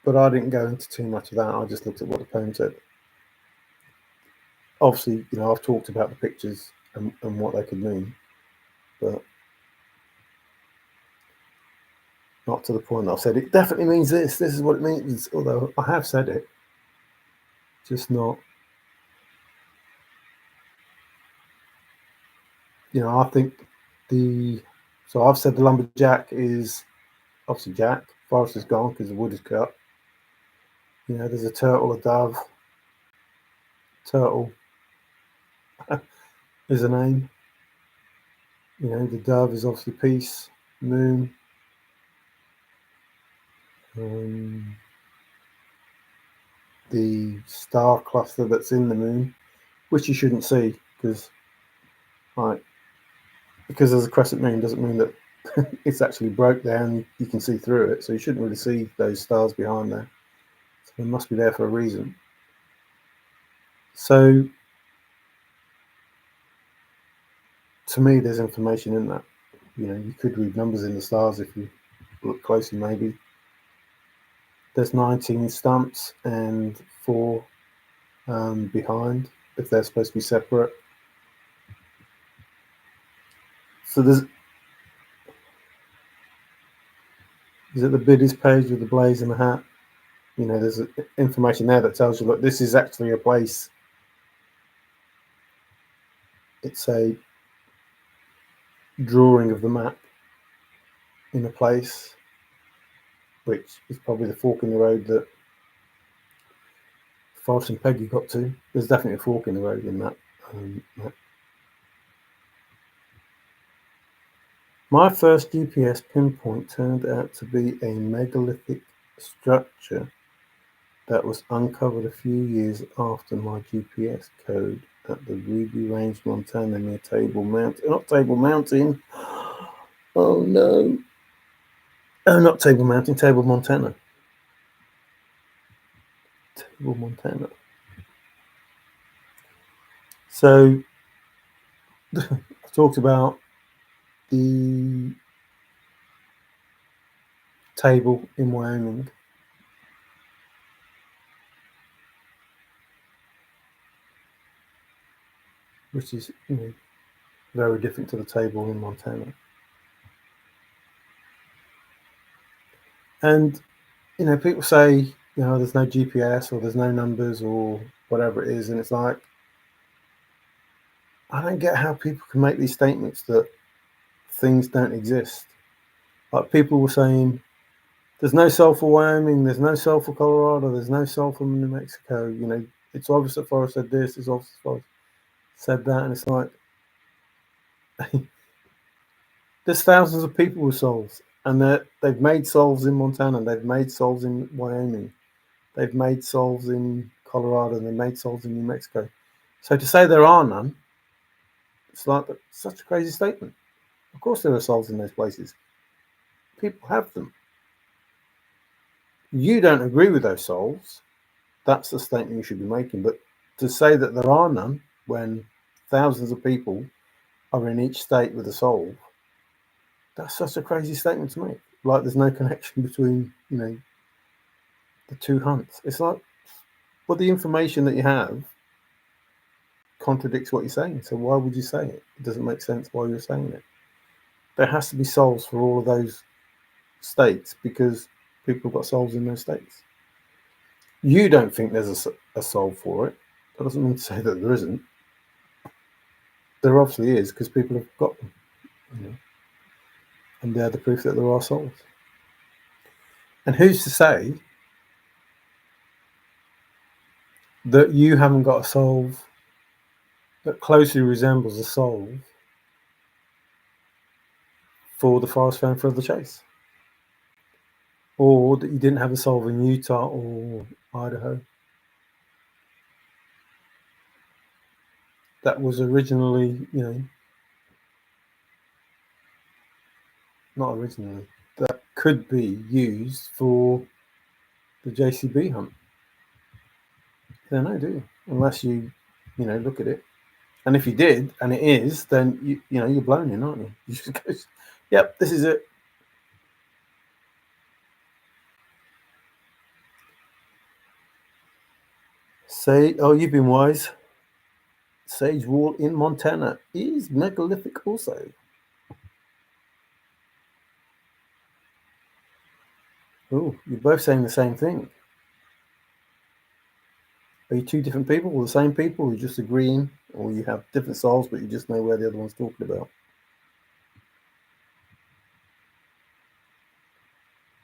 Speaker 1: but I didn't go into too much of that. I just looked at what the poem said. Obviously, I've talked about the pictures and what they could mean, but not to the point that I've said it definitely means this. This is what it means. Although I have said it, just not. I think so I've said the lumberjack is obviously Jack. Forrest is gone because the wood is cut. There's a turtle, a dove. Turtle is a name. The dove is obviously peace, moon. The star cluster that's in the moon, which you shouldn't see because there's a crescent moon doesn't mean that it's actually broke down. You can see through it, so you shouldn't really see those stars behind there. So they must be there for a reason. So to me, there's information in that. You could read numbers in the stars if you look closely, maybe. There's 19 stumps and 4 behind, if they're supposed to be separate. So is it the biddies page with the blaze and the hat? There's information there that tells you, look, this is actually a place. It's a drawing of the map in a place. which is probably the fork in the road that Forrest and Peggy got to. There's definitely a fork in the road in that. My first GPS pinpoint turned out to be a megalithic structure that was uncovered a few years after my GPS code at the Ruby Range, Montana, near Table Mountain. Not Table Mountain. Oh no. Oh, not Table Mountain, Table, Montana. Table, Montana. So I talked about the table in Wyoming. Which is, very different to the table in Montana. And, people say, there's no GPS or there's no numbers or whatever it is. And it's like, I don't get how people can make these statements that things don't exist. Like people were saying, there's no soul for Wyoming, there's no soul for Colorado, there's no soul for New Mexico. It's obvious that Forrest said this, it's obvious that Forrest said that. And it's like, there's thousands of people with souls. And they've made solves in Montana, they've made solves in Wyoming, they've made solves in Colorado, and they've made solves in New Mexico. So to say there are none, it's like such a crazy statement. Of course there are solves in those places. People have them. You don't agree with those solves. That's the statement you should be making. But to say that there are none when thousands of people are in each state with a solve, that's such a crazy statement to make. Like there's no connection between, the two hunts. It's like, well, the information that you have contradicts what you're saying. So why would you say it? It doesn't make sense why you're saying it. There has to be solves for all of those states because people have got solves in those states. You don't think there's a solve for it. That doesn't mean to say that there isn't. There obviously is because people have got them. And they're the proof that there are solves. And who's to say that you haven't got a solve that closely resembles a solve for the Forrest Fenn for the chase? Or that you didn't have a solve in Utah or Idaho that was originally, not originally, that could be used for the JCB hunt. You don't know, do you? Unless you, look at it. And if you did, and it is, then you're blown in, aren't you? You just go, yep, this is it. Say, oh, you've been wise. Sage Wall in Montana is megalithic also. Oh, you're both saying the same thing. Are you two different people or the same people? You're just agreeing, or you have different souls, but you just know where the other one's talking about?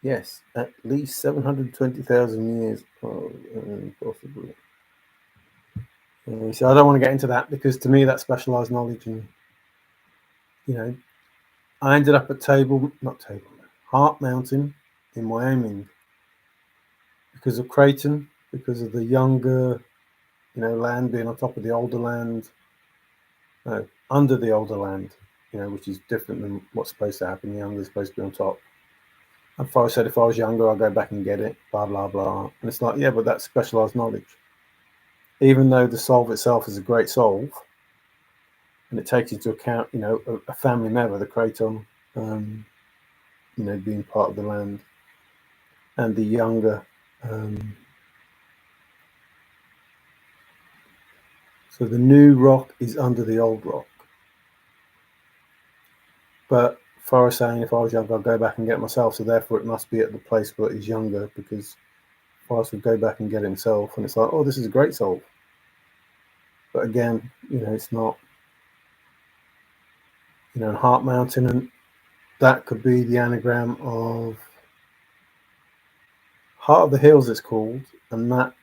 Speaker 1: Yes, at least 720,000 years. Oh, possibly. So I don't want to get into that because to me that's specialized knowledge, and I ended up at Heart Mountain in Wyoming because of Creighton, because of the younger, land being on top of the older land, no, under the older land, which is different than what's supposed to happen. The younger is supposed to be on top. And Forrest said if I was younger, I'd go back and get it, blah, blah, blah. And it's like, yeah, but that's specialized knowledge. Even though the solve itself is a great solve, and it takes into account, a family member, the Creighton, being part of the land, and the younger. So the new rock is under the old rock. But Forrest saying if I was younger, I'd go back and get it myself. So therefore, it must be at the place where he's younger because Forrest would go back and get it himself. And it's like, oh, this is a great solve. But again, it's not. Heart Mountain, and that could be the anagram of Heart of the Hills it's called, and that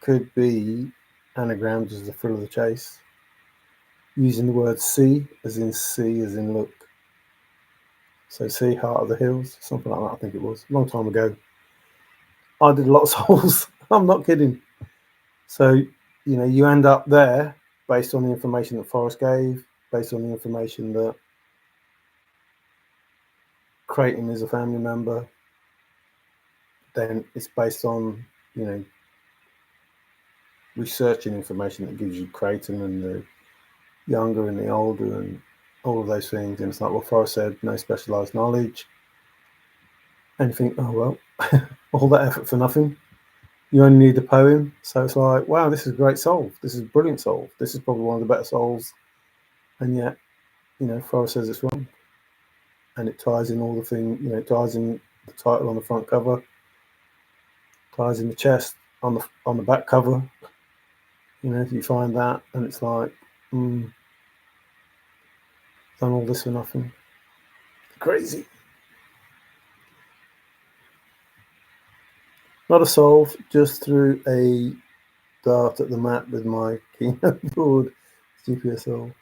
Speaker 1: could be anagrammed as the thrill of the chase, using the word see as in look. So see Heart of the Hills, something like that. I think it was a long time ago. I did a lot of souls. I'm not kidding. So you end up there based on the information that Forrest gave, based on the information that Creighton is a family member. Then it's based on researching information that gives you Creighton and the younger and the older and all of those things. And it's like, well, Forrest said, no specialized knowledge. And you think, oh, well, all that effort for nothing. You only need the poem. So it's like, wow, this is a great solve. This is a brilliant solve. This is probably one of the better solves. And yet, Forrest says it's wrong. And it ties in all the things, it ties in the title on the front cover, ties in the chest on the back cover. If you find that, and it's like, done all this for nothing. Crazy. Not a solve, just threw a dart at the map with my keynote board GPS solve.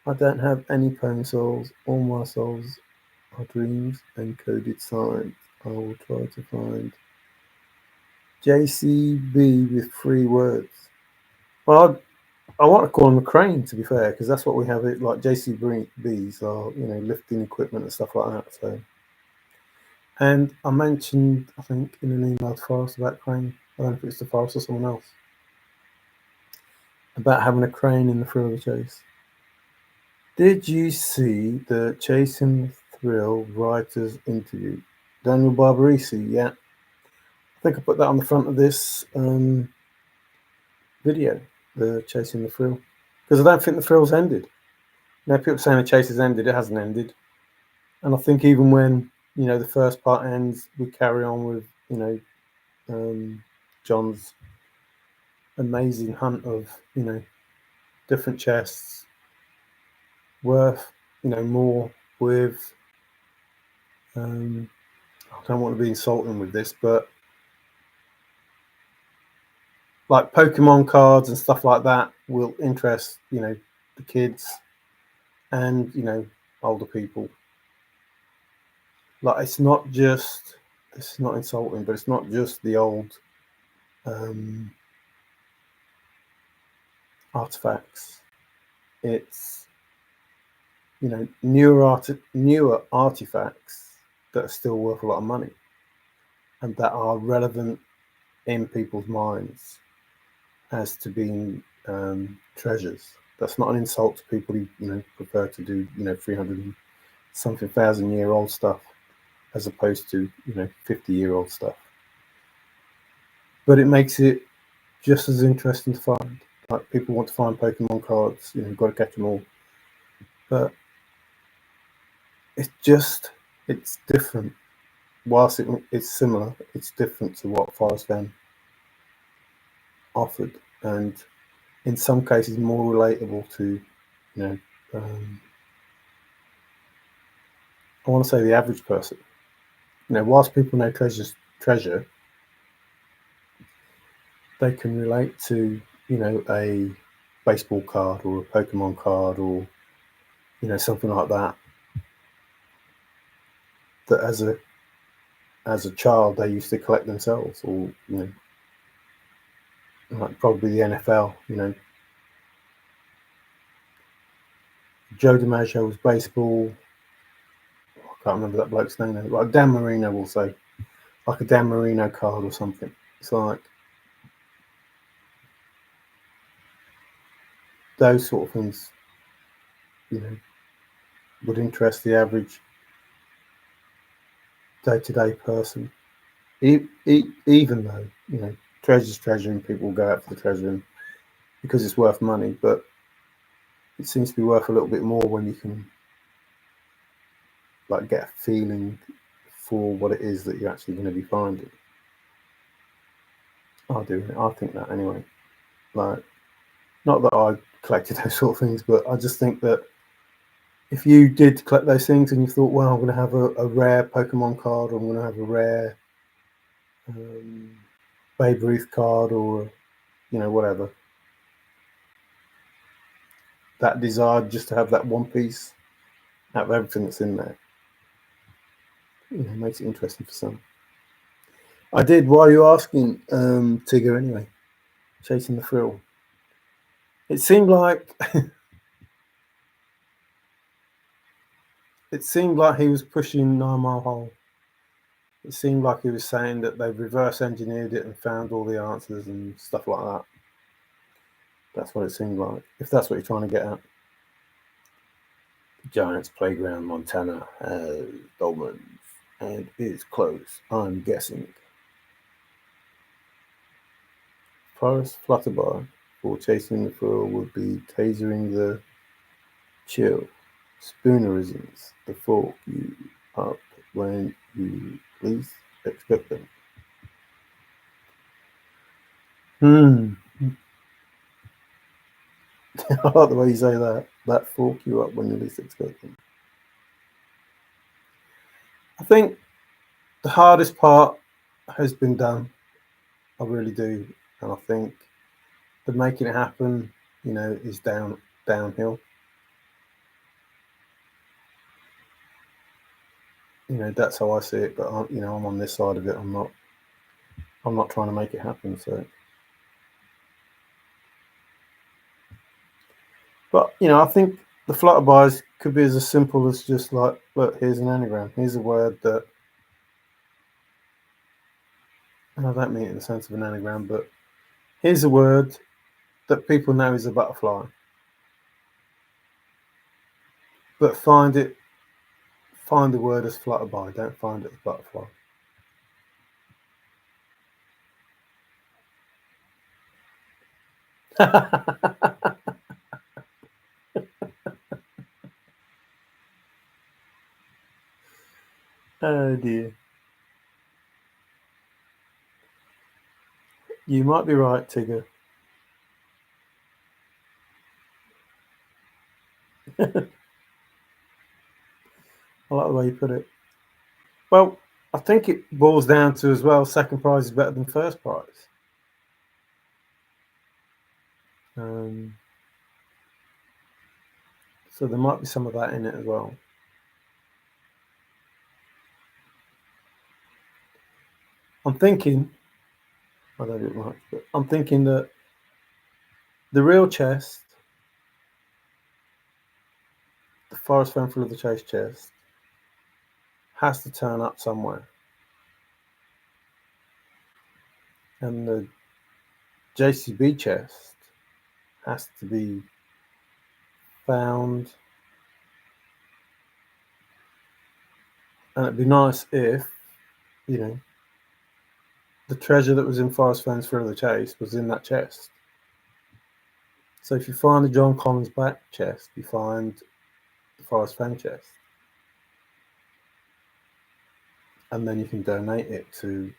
Speaker 1: I don't have any poem souls. All my souls are dreams and coded signs. I will try to find JCB with 3 words. Well, I want to call them a crane, to be fair, because that's what we have. It like JCBs are, lifting equipment and stuff like that. So, and I mentioned, I think, in an email to Forrest about crane. I don't know if it's to Forrest or someone else about having a crane in the thrill of the chase. Did you see the Chasing the Thrill writers interview? Daniel Barbarisi, yeah. I think I put that on the front of this video, the Chasing the Thrill, because I don't think the thrill's ended. People saying the chase has ended, it hasn't ended. And I think even when, the first part ends, we carry on with, John's amazing hunt of, different chests worth, more with, I don't want to be insulting with this, but like Pokemon cards and stuff like that will interest, the kids and, older people. Like, it's not just, this is not insulting, but it's not just the old artifacts. It's, newer artifacts that are still worth a lot of money and that are relevant in people's minds as to being treasures. That's not an insult to people who prefer to do 300 something thousand-year-old stuff as opposed to 50-year-old stuff. But it makes it just as interesting to find. Like, people want to find Pokemon cards, you've got to catch them all. But it's different. Whilst it's similar, it's different to what Forrest Fenn offered, and in some cases more relatable to, I want to say the average person. Whilst people know treasure, they can relate to, a baseball card or a Pokemon card or, something like that. That as a child they used to collect themselves, or like probably the NFL. Joe DiMaggio was baseball. I can't remember that bloke's name now. Like Dan Marino, will say, like a Dan Marino card or something. It's like those sort of things, would interest the average day-to-day person. Even though, treasure's treasure and people will go out for the treasure because it's worth money, but it seems to be worth a little bit more when you can like get a feeling for what it is that you're actually going to be finding. I think that anyway. Like, not that I collected those sort of things, but I just think that if you did collect those things and you thought, well, I'm going to have a rare Pokemon card, or I'm going to have a rare Babe Ruth card or, whatever. That desire just to have that one piece out of everything that's in there, makes it interesting for some. I did. Why are you asking, Tigger? Anyway, chasing the thrill. It seemed like he was pushing 9 Mile Hole. It seemed like he was saying that they've reverse engineered it and found all the answers and stuff like that. That's what it seemed like. If that's what you're trying to get at. The Giants Playground, Montana, has dolmens and is close, I'm guessing. Forrest Flutterby for chasing the thrill would be tasering the chill. Spoonerisms, the fork you up when you least expect them. I like the way you say that. That fork you up when you least expect them. I think the hardest part has been done. I really do. And I think the making it happen, is downhill. That's how I see it. But I'm on this side of it. I'm not trying to make it happen. So, but I think the flutterbys could be as simple as just like, look, here's an anagram. Here's a word that, and I don't mean it in the sense of an anagram, but here's a word that people know is a butterfly. But find the word as flutterby. Don't find it as butterfly. Oh dear. You might be right, Tigger. I like the way you put it. Well, I think it boils down to as well, second prize is better than first prize. So there might be some of that in it as well. I'm thinking, I don't do it much, but I'm thinking that the real chest, the Forrest Fenn Thrill of the Chase chest, has to turn up somewhere. And the JCB chest has to be found. And it'd be nice if, the treasure that was in Forrest Fenn's Thrill of the Chase was in that chest. So if you find the John Collins Black chest, you find the Forrest Fenn chest. And then you can donate it to,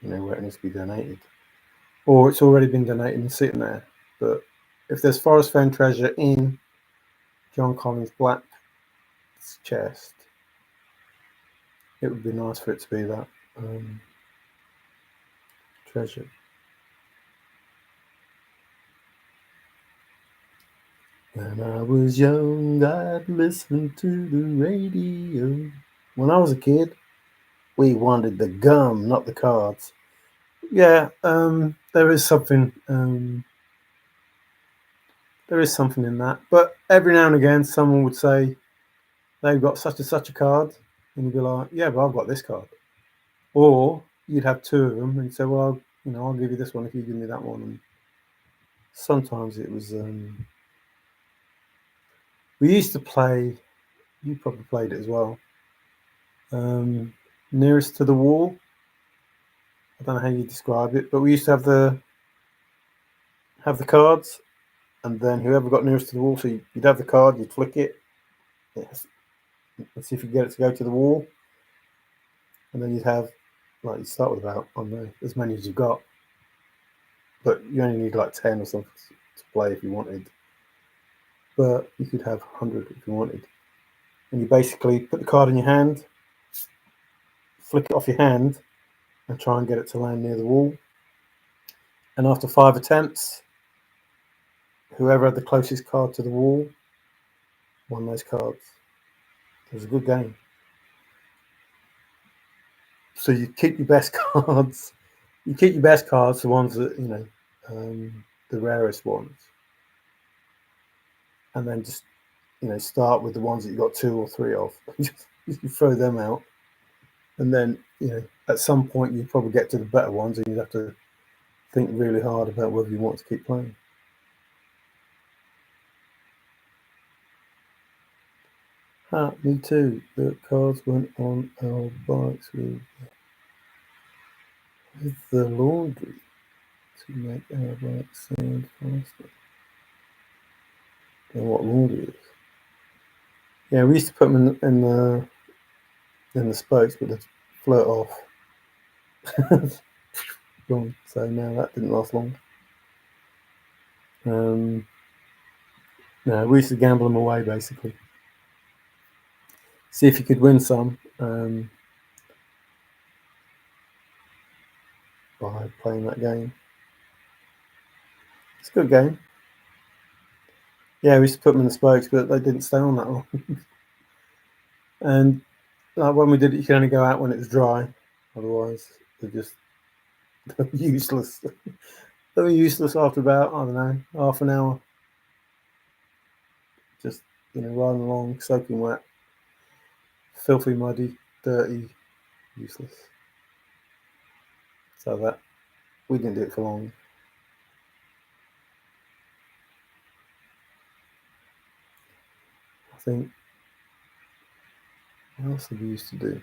Speaker 1: where it needs to be donated. Or it's already been donated and sitting there. But if there's Forrest Fenn treasure in John Collins Black's chest, it would be nice for it to be that treasure. When I was young, I'd listen to the radio. When I was a kid, we wanted the gum, not the cards. Yeah, there is something. There is something in that. But every now and again, someone would say they've got such and such a card, and you'd be like, "Yeah, but I've got this card." Or you'd have two of them, and you'd say, "Well, I'll give you this one if you give me that one." And sometimes it was. We used to play. You probably played it as well. Nearest to the wall. I don't know how you describe it, but we used to have the cards, and then whoever got nearest to the wall, so you'd have the card, you'd flick it, and see if you get it to go to the wall, and then you'd have, you'd start with about, I don't know, as many as you've got, but you only need like 10 or something to play if you wanted, but you could have 100 if you wanted, and you basically put the card in your hand, flick it off your hand, and try and get it to land near the wall. And after 5 attempts, whoever had the closest card to the wall won those cards. It was a good game. So you keep your best cards. You keep your best cards, the ones that, the rarest ones. And then just, start with the ones that you got 2 or 3 of. You throw them out. And then, at some point you probably get to the better ones and you have to think really hard about whether you want to keep playing. Me too. The cards went on our bikes with the laundry to make our bikes sound faster. And what laundry is? Yeah, we used to put them in the spokes, but they'd float off. So no, that didn't last long. No, we used to gamble them away basically. See if you could win some by playing that game. It's a good game. Yeah, we used to put them in the spokes, but they didn't stay on that long. And when we did it, you could only go out when it was dry. Otherwise, they're useless. They were useless after about, I don't know, half an hour. Just, riding along, soaking wet, filthy, muddy, dirty, useless. So that we didn't do it for long. I think, what else did we used to do?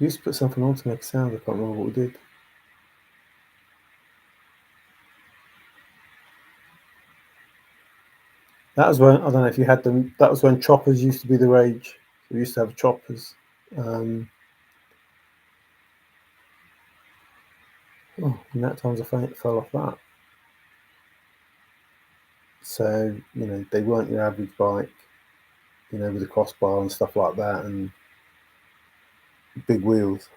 Speaker 1: We used to put something on to make a sound. I can't remember what we did. That was when, I don't know if you had them, that was when choppers used to be the rage. We used to have choppers. In that times I fell off that. So, they weren't your average bike, with a crossbar and stuff like that and big wheels.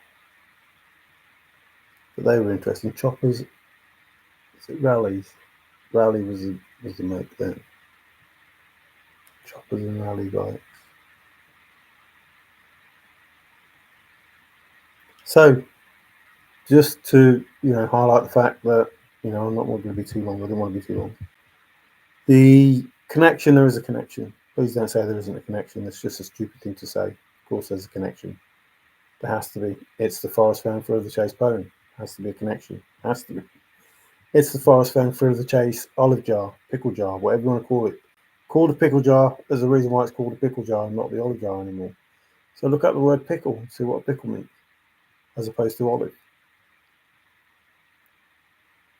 Speaker 1: But they were interesting. Choppers, rallies. Rally was the make then. Choppers and rally bikes. So, just to, highlight the fact that, I'm not going to be too long. I don't want to be too long. The connection, there is a connection. Please don't say there isn't a connection. It's just a stupid thing to say. Of course there's a connection. There has to be. It's the Forrest Fenn through the Chase poem. Has to be a connection. Has to be. It's the Forrest Fenn through the Chase olive jar, pickle jar, whatever you want to call it. Called a pickle jar. There's a reason why it's called a pickle jar and not the olive jar anymore. So look up the word pickle and see what pickle means, as opposed to olive.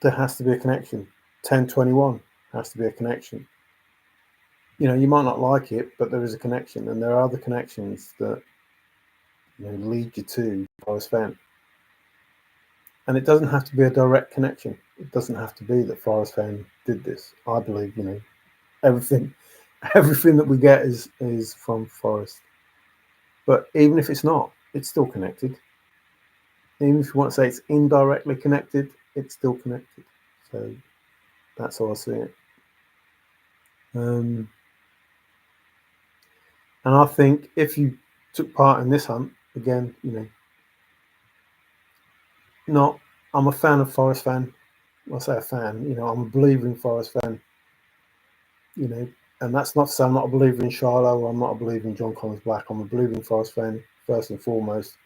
Speaker 1: There has to be a connection. 1021 has to be a connection. You might not like it, but there is a connection, and there are other connections that lead you to Forrest Fenn. And it doesn't have to be a direct connection. It doesn't have to be that Forrest Fenn did this. I believe, everything that we get is from Forrest. But even if it's not, it's still connected. Even if you want to say it's indirectly connected, it's still connected. So that's how I see it. And I think if you took part in this hunt, again, I'm a fan of Forrest Fenn. I say a fan, I'm a believer in Forrest Fenn. And that's not to say I'm not a believer in Shiloh, or I'm not a believer in John Collins Black. I'm a believer in Forrest Fenn first and foremost,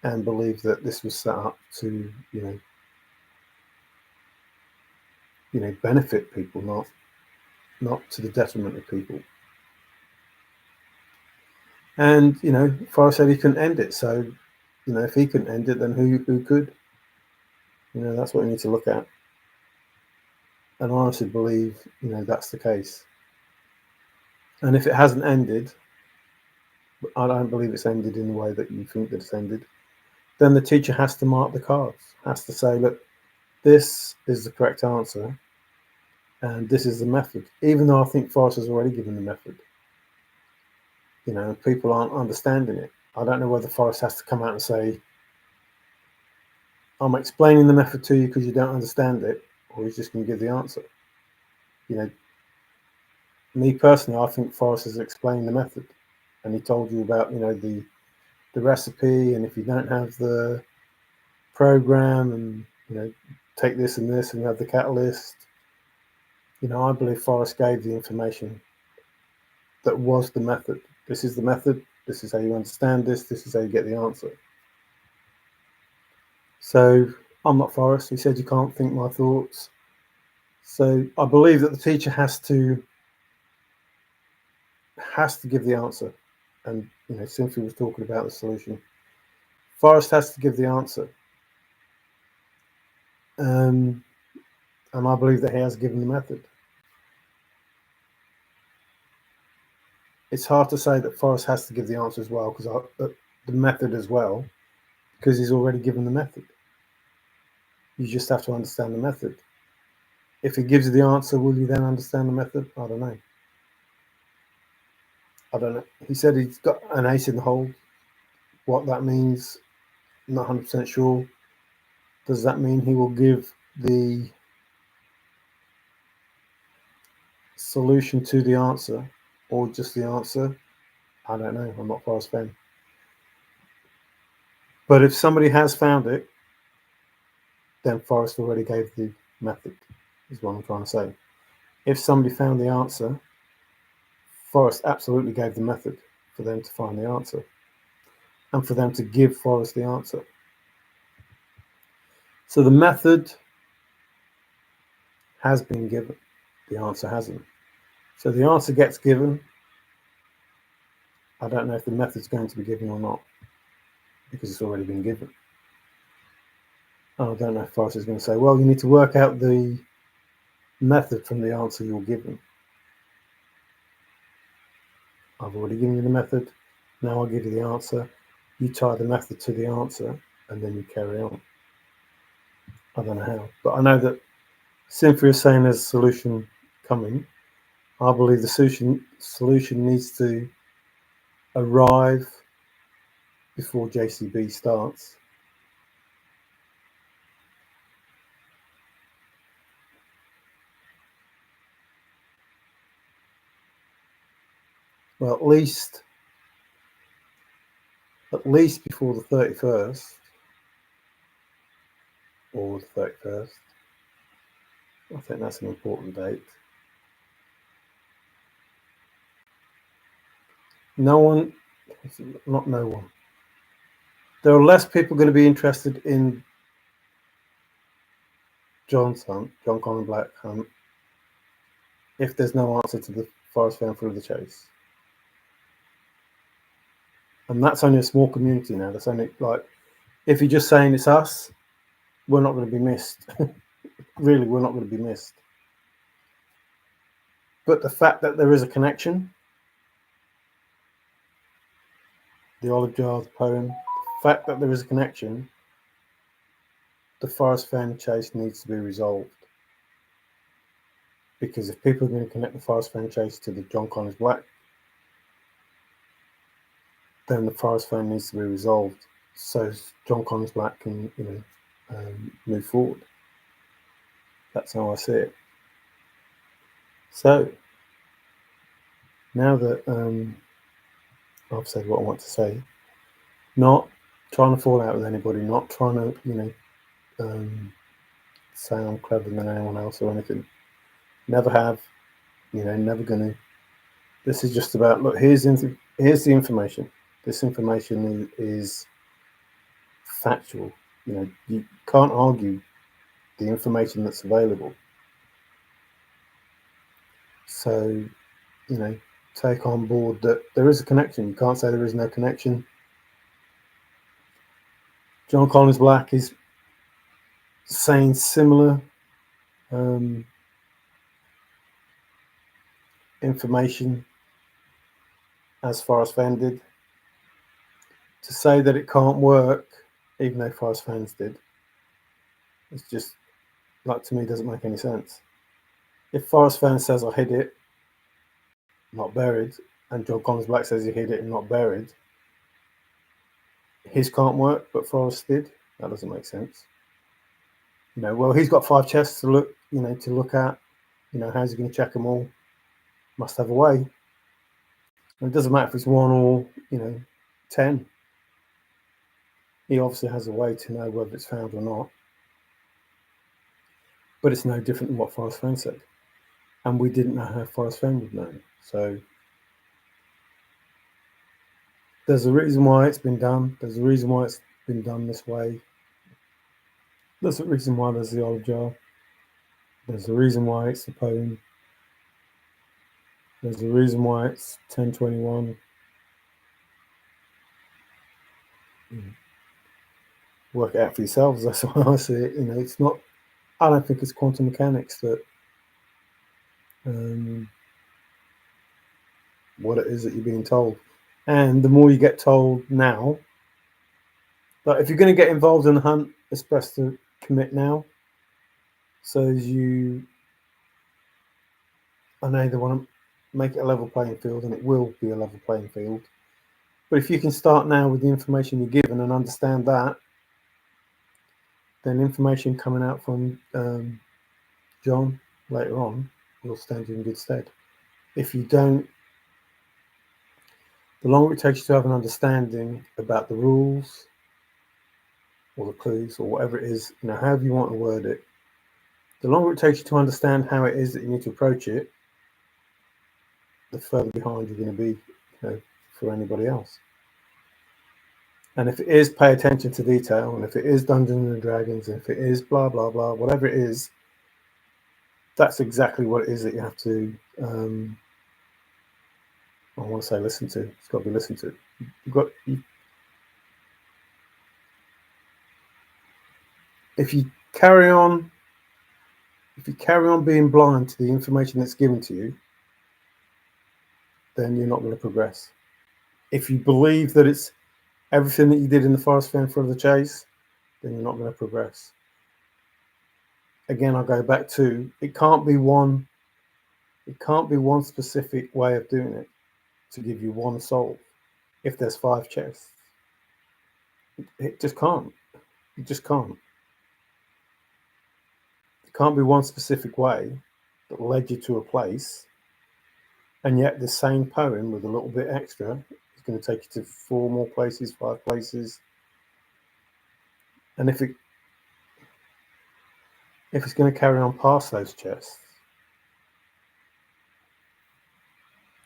Speaker 1: and believe that this was set up to, benefit people, not to the detriment of people. And Forrest said he couldn't end it, so if he couldn't end it, then who could? That's what we need to look at. And I honestly believe that's the case. And if it hasn't ended, I don't believe it's ended in the way that you think that it's ended, then the teacher has to mark the cards, has to say, look, this is the correct answer, and this is the method, even though I think Forrest has already given the method. people aren't understanding it. I don't know whether Forrest has to come out and say, I'm explaining the method to you because you don't understand it, or he's just going to give the answer. Me personally, I think Forrest has explained the method, and he told you about, the recipe, and if you don't have the program, and take this and this, and you have the catalyst. I believe Forrest gave the information that was the method. This is the method. This is how you understand this. This is how you get the answer. So I'm not Forrest. He said you can't think my thoughts. So I believe that the teacher has to give the answer. And Cynthia was talking about the solution. Forrest has to give the answer. And I believe that he has given the method. It's hard to say that Forrest has to give the answer as well, because the method as well, because he's already given the method. You just have to understand the method. If he gives you the answer, will you then understand the method? I don't know. He said he's got an ace in the hole. What that means, I'm not 100% sure. Does that mean he will give the solution to the answer, or just the answer? I don't know. I'm not Forrest Fenn. But if somebody has found it, then Forrest already gave the method, is what I'm trying to say. If somebody found the answer, Forrest absolutely gave the method for them to find the answer, and for them to give Forrest the answer. So the method has been given, the answer hasn't. So the answer gets given. I don't know if the method's going to be given or not, because it's already been given. I don't know if Forrest is going to say, well, you need to work out the method from the answer you're given. I've already given you the method. Now I'll give you the answer. You tie the method to the answer, and then you carry on. I don't know how, but I know that Cynthia is saying there's a solution coming. I believe the solution needs to arrive before JCB starts. Well, at least before the 31st, or the 31st. I think that's an important date. No one. There are less people going to be interested in John's hunt, John Connor Black hunt, if there's no answer to the Forrest Fenn through the chase. And that's only a small community now. That's only if you're just saying it's us, we're not going to be missed. Really, we're not going to be missed. But the fact that there is a connection, the olive jar, the poem, the fact that there is a connection, the Forrest Fenn chase needs to be resolved. Because if people are going to connect the Forrest Fenn chase to the John Connors Black, then the Forrest Fenn needs to be resolved so John Connors Black can, move forward. That's how I see it. So now that I've said what I want to say, not trying to fall out with anybody, not trying to, say I'm cleverer than anyone else or anything. Never have, never gonna. This is just about, look, here's the information. This information is factual. You can't argue the information that's available. So, take on board that there is a connection. You can't say there is no connection. John Collins Black is saying similar information as Forrest Fenn did. To say that it can't work, even though Forrest Fenn did, it's just, to me, doesn't make any sense. If Forrest Fenn says I hid it, not buried, and John Collins Black says he hid it and not buried, his can't work, but Forrest did. That doesn't make sense. Well, he's got 5 chests to look, to look at. How's he going to check them all? Must have a way. And it doesn't matter if it's 1 or 10. He obviously has a way to know whether it's found or not. But it's no different than what Forrest Fenn said. And we didn't know how Forrest Fenn would know. So there's a reason why it's been done. There's a reason why it's been done this way. There's a reason why there's the olive jar. There's a reason why it's the poem. There's a reason why it's 1021. Work it out for yourselves. That's why I see it. It's not. I don't think it's quantum mechanics that what it is that you're being told. And the more you get told now, like if you're going to get involved in the hunt, it's best to commit now. So as I know they want to make it a level playing field, and it will be a level playing field. But if you can start now with the information you're given and understand that, then information coming out from John later on will stand you in good stead. If you don't, the longer it takes you to have an understanding about the rules or the clues or whatever it is, however you want to word it, the longer it takes you to understand how it is that you need to approach it, the further behind you're going to be for anybody else. And if it is pay attention to detail, and if it is Dungeons and Dragons, and if it is blah, blah, blah, whatever it is, that's exactly what it is that you have to, I want to say listen to. It's got to be listened to. If you carry on being blind to the information that's given to you, then you're not going to progress. If you believe that it's everything that you did in the Forrest Fenn for the chase, then you're not going to progress. Again, I'll go back to it can't be one specific way of doing it to give you one solve if there's 5 chests. It just can't. You just can't. It can't be one specific way that led you to a place, and yet the same poem with a little bit extra is going to take you to 4 more places, 5 places. And if it's going to carry on past those chests,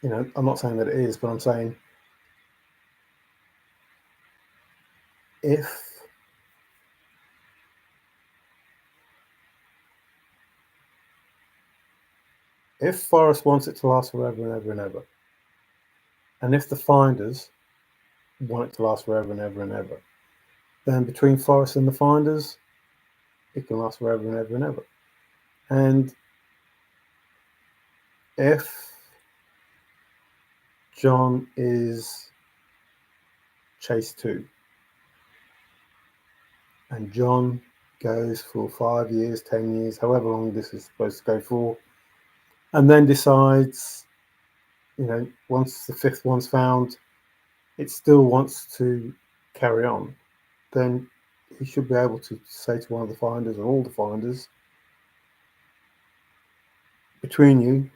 Speaker 1: I'm not saying that it is, but I'm saying if Forrest wants it to last forever and ever and ever, and if the finders want it to last forever and ever and ever, then between Forrest and the finders, it can last forever and ever and ever. And if John is chase 2, and John goes for 5 years, 10 years, however long this is supposed to go for, and then decides, once the 5th one's found, it still wants to carry on, then he should be able to say to one of the finders or all the finders, between you,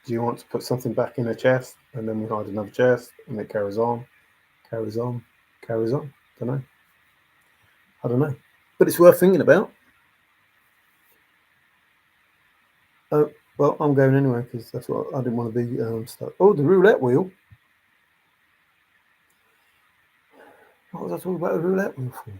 Speaker 1: do you want to put something back in a chest? And then we hide another chest, and it carries on. I don't know. But it's worth thinking about. Well, I'm going anyway because that's what I didn't want to be stuck. Oh, the roulette wheel. What was I talking about the roulette wheel for?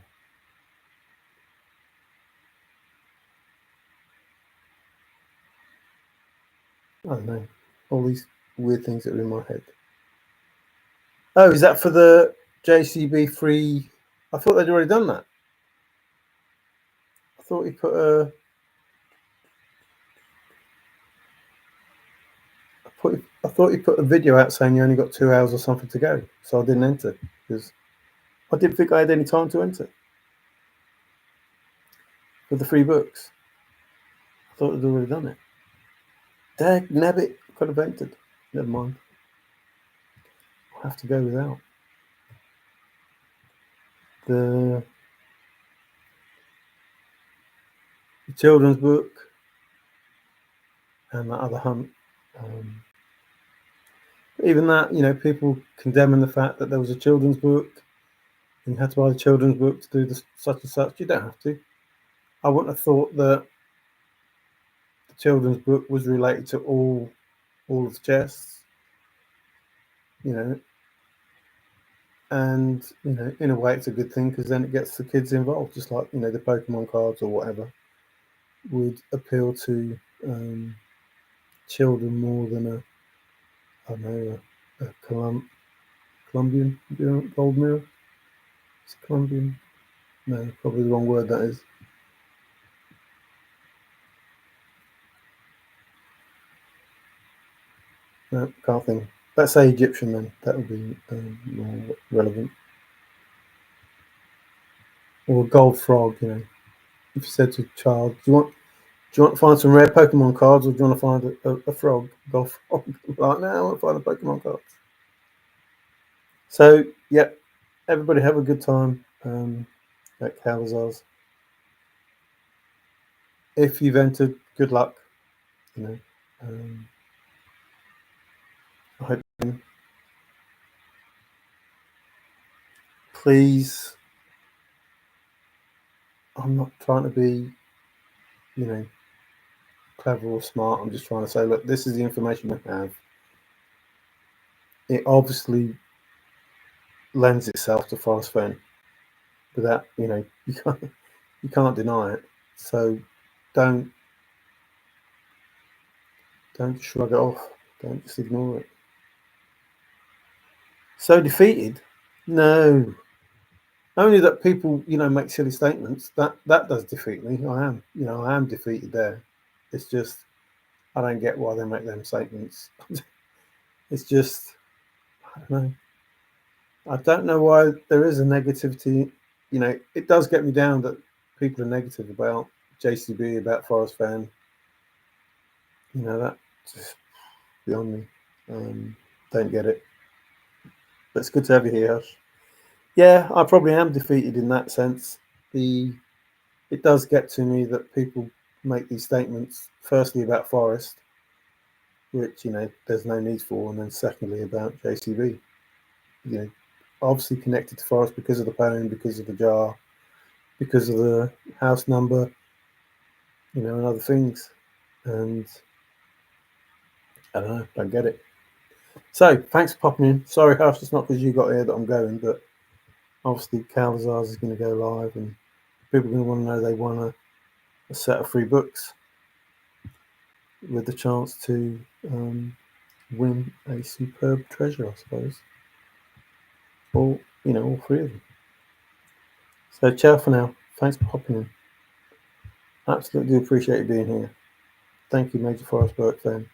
Speaker 1: I don't know. All these weird things that are in my head. Oh, is that for the JCB free? I thought they'd already done that. I thought he put a. I thought he put a video out saying you only got 2 hours or something to go, so I didn't enter because I didn't think I had any time to enter for the free books. I thought they'd already done it. Dag nabbit, could have entered. Never mind. have to go without. The children's book and that other hunt. Even that, people condemning the fact that there was a children's book and you had to buy the children's book to do this, such and such. You don't have to. I wouldn't have thought that the children's book was related to all of the chests, and in a way it's a good thing because then it gets the kids involved, just like the Pokemon cards or whatever would appeal to children more than a Colombian gold mirror. It's Colombian. No, probably the wrong word that is. No, can't think. Let's say Egyptian then. That would be more relevant. Or a gold frog, If you said to a child, do you want to find some rare Pokemon cards, or do you want to find a frog, gold frog? Like, no, I want to find the Pokemon cards. So, yeah, everybody have a good time at Calazar's. If you've entered, good luck. I hope you win. Please, I'm not trying to be, clever or smart. I'm just trying to say, look, this is the information we have. It obviously lends itself to Forrest Fenn. Without, you can't deny it. So don't shrug it off. Don't just ignore it. So defeated? No. Only that people, make silly statements. That does defeat me. I am defeated there. It's just I don't get why they make them statements. It's just I don't know. I don't know why there is a negativity. It does get me down that people are negative about JCB, about Forrest Fenn. That just beyond me. Don't get it. But it's good to have you here, Hush. Yeah, I probably am defeated in that sense. It does get to me that people make these statements, firstly about Forrest, which, there's no need for, and then secondly about JCB. Obviously connected to Forrest because of the poem, because of the jar, because of the house number, and other things. And I don't know, don't get it. So, thanks for popping in. Sorry, Hush, it's not because you got here that I'm going, but obviously Calazar's is going to go live, and people are going to want to know they won a set of free books with the chance to win a superb treasure, I suppose. Or, all three of them. So, ciao for now. Thanks for popping in. Absolutely appreciate you being here. Thank you, Major Forrest Burke Fenn.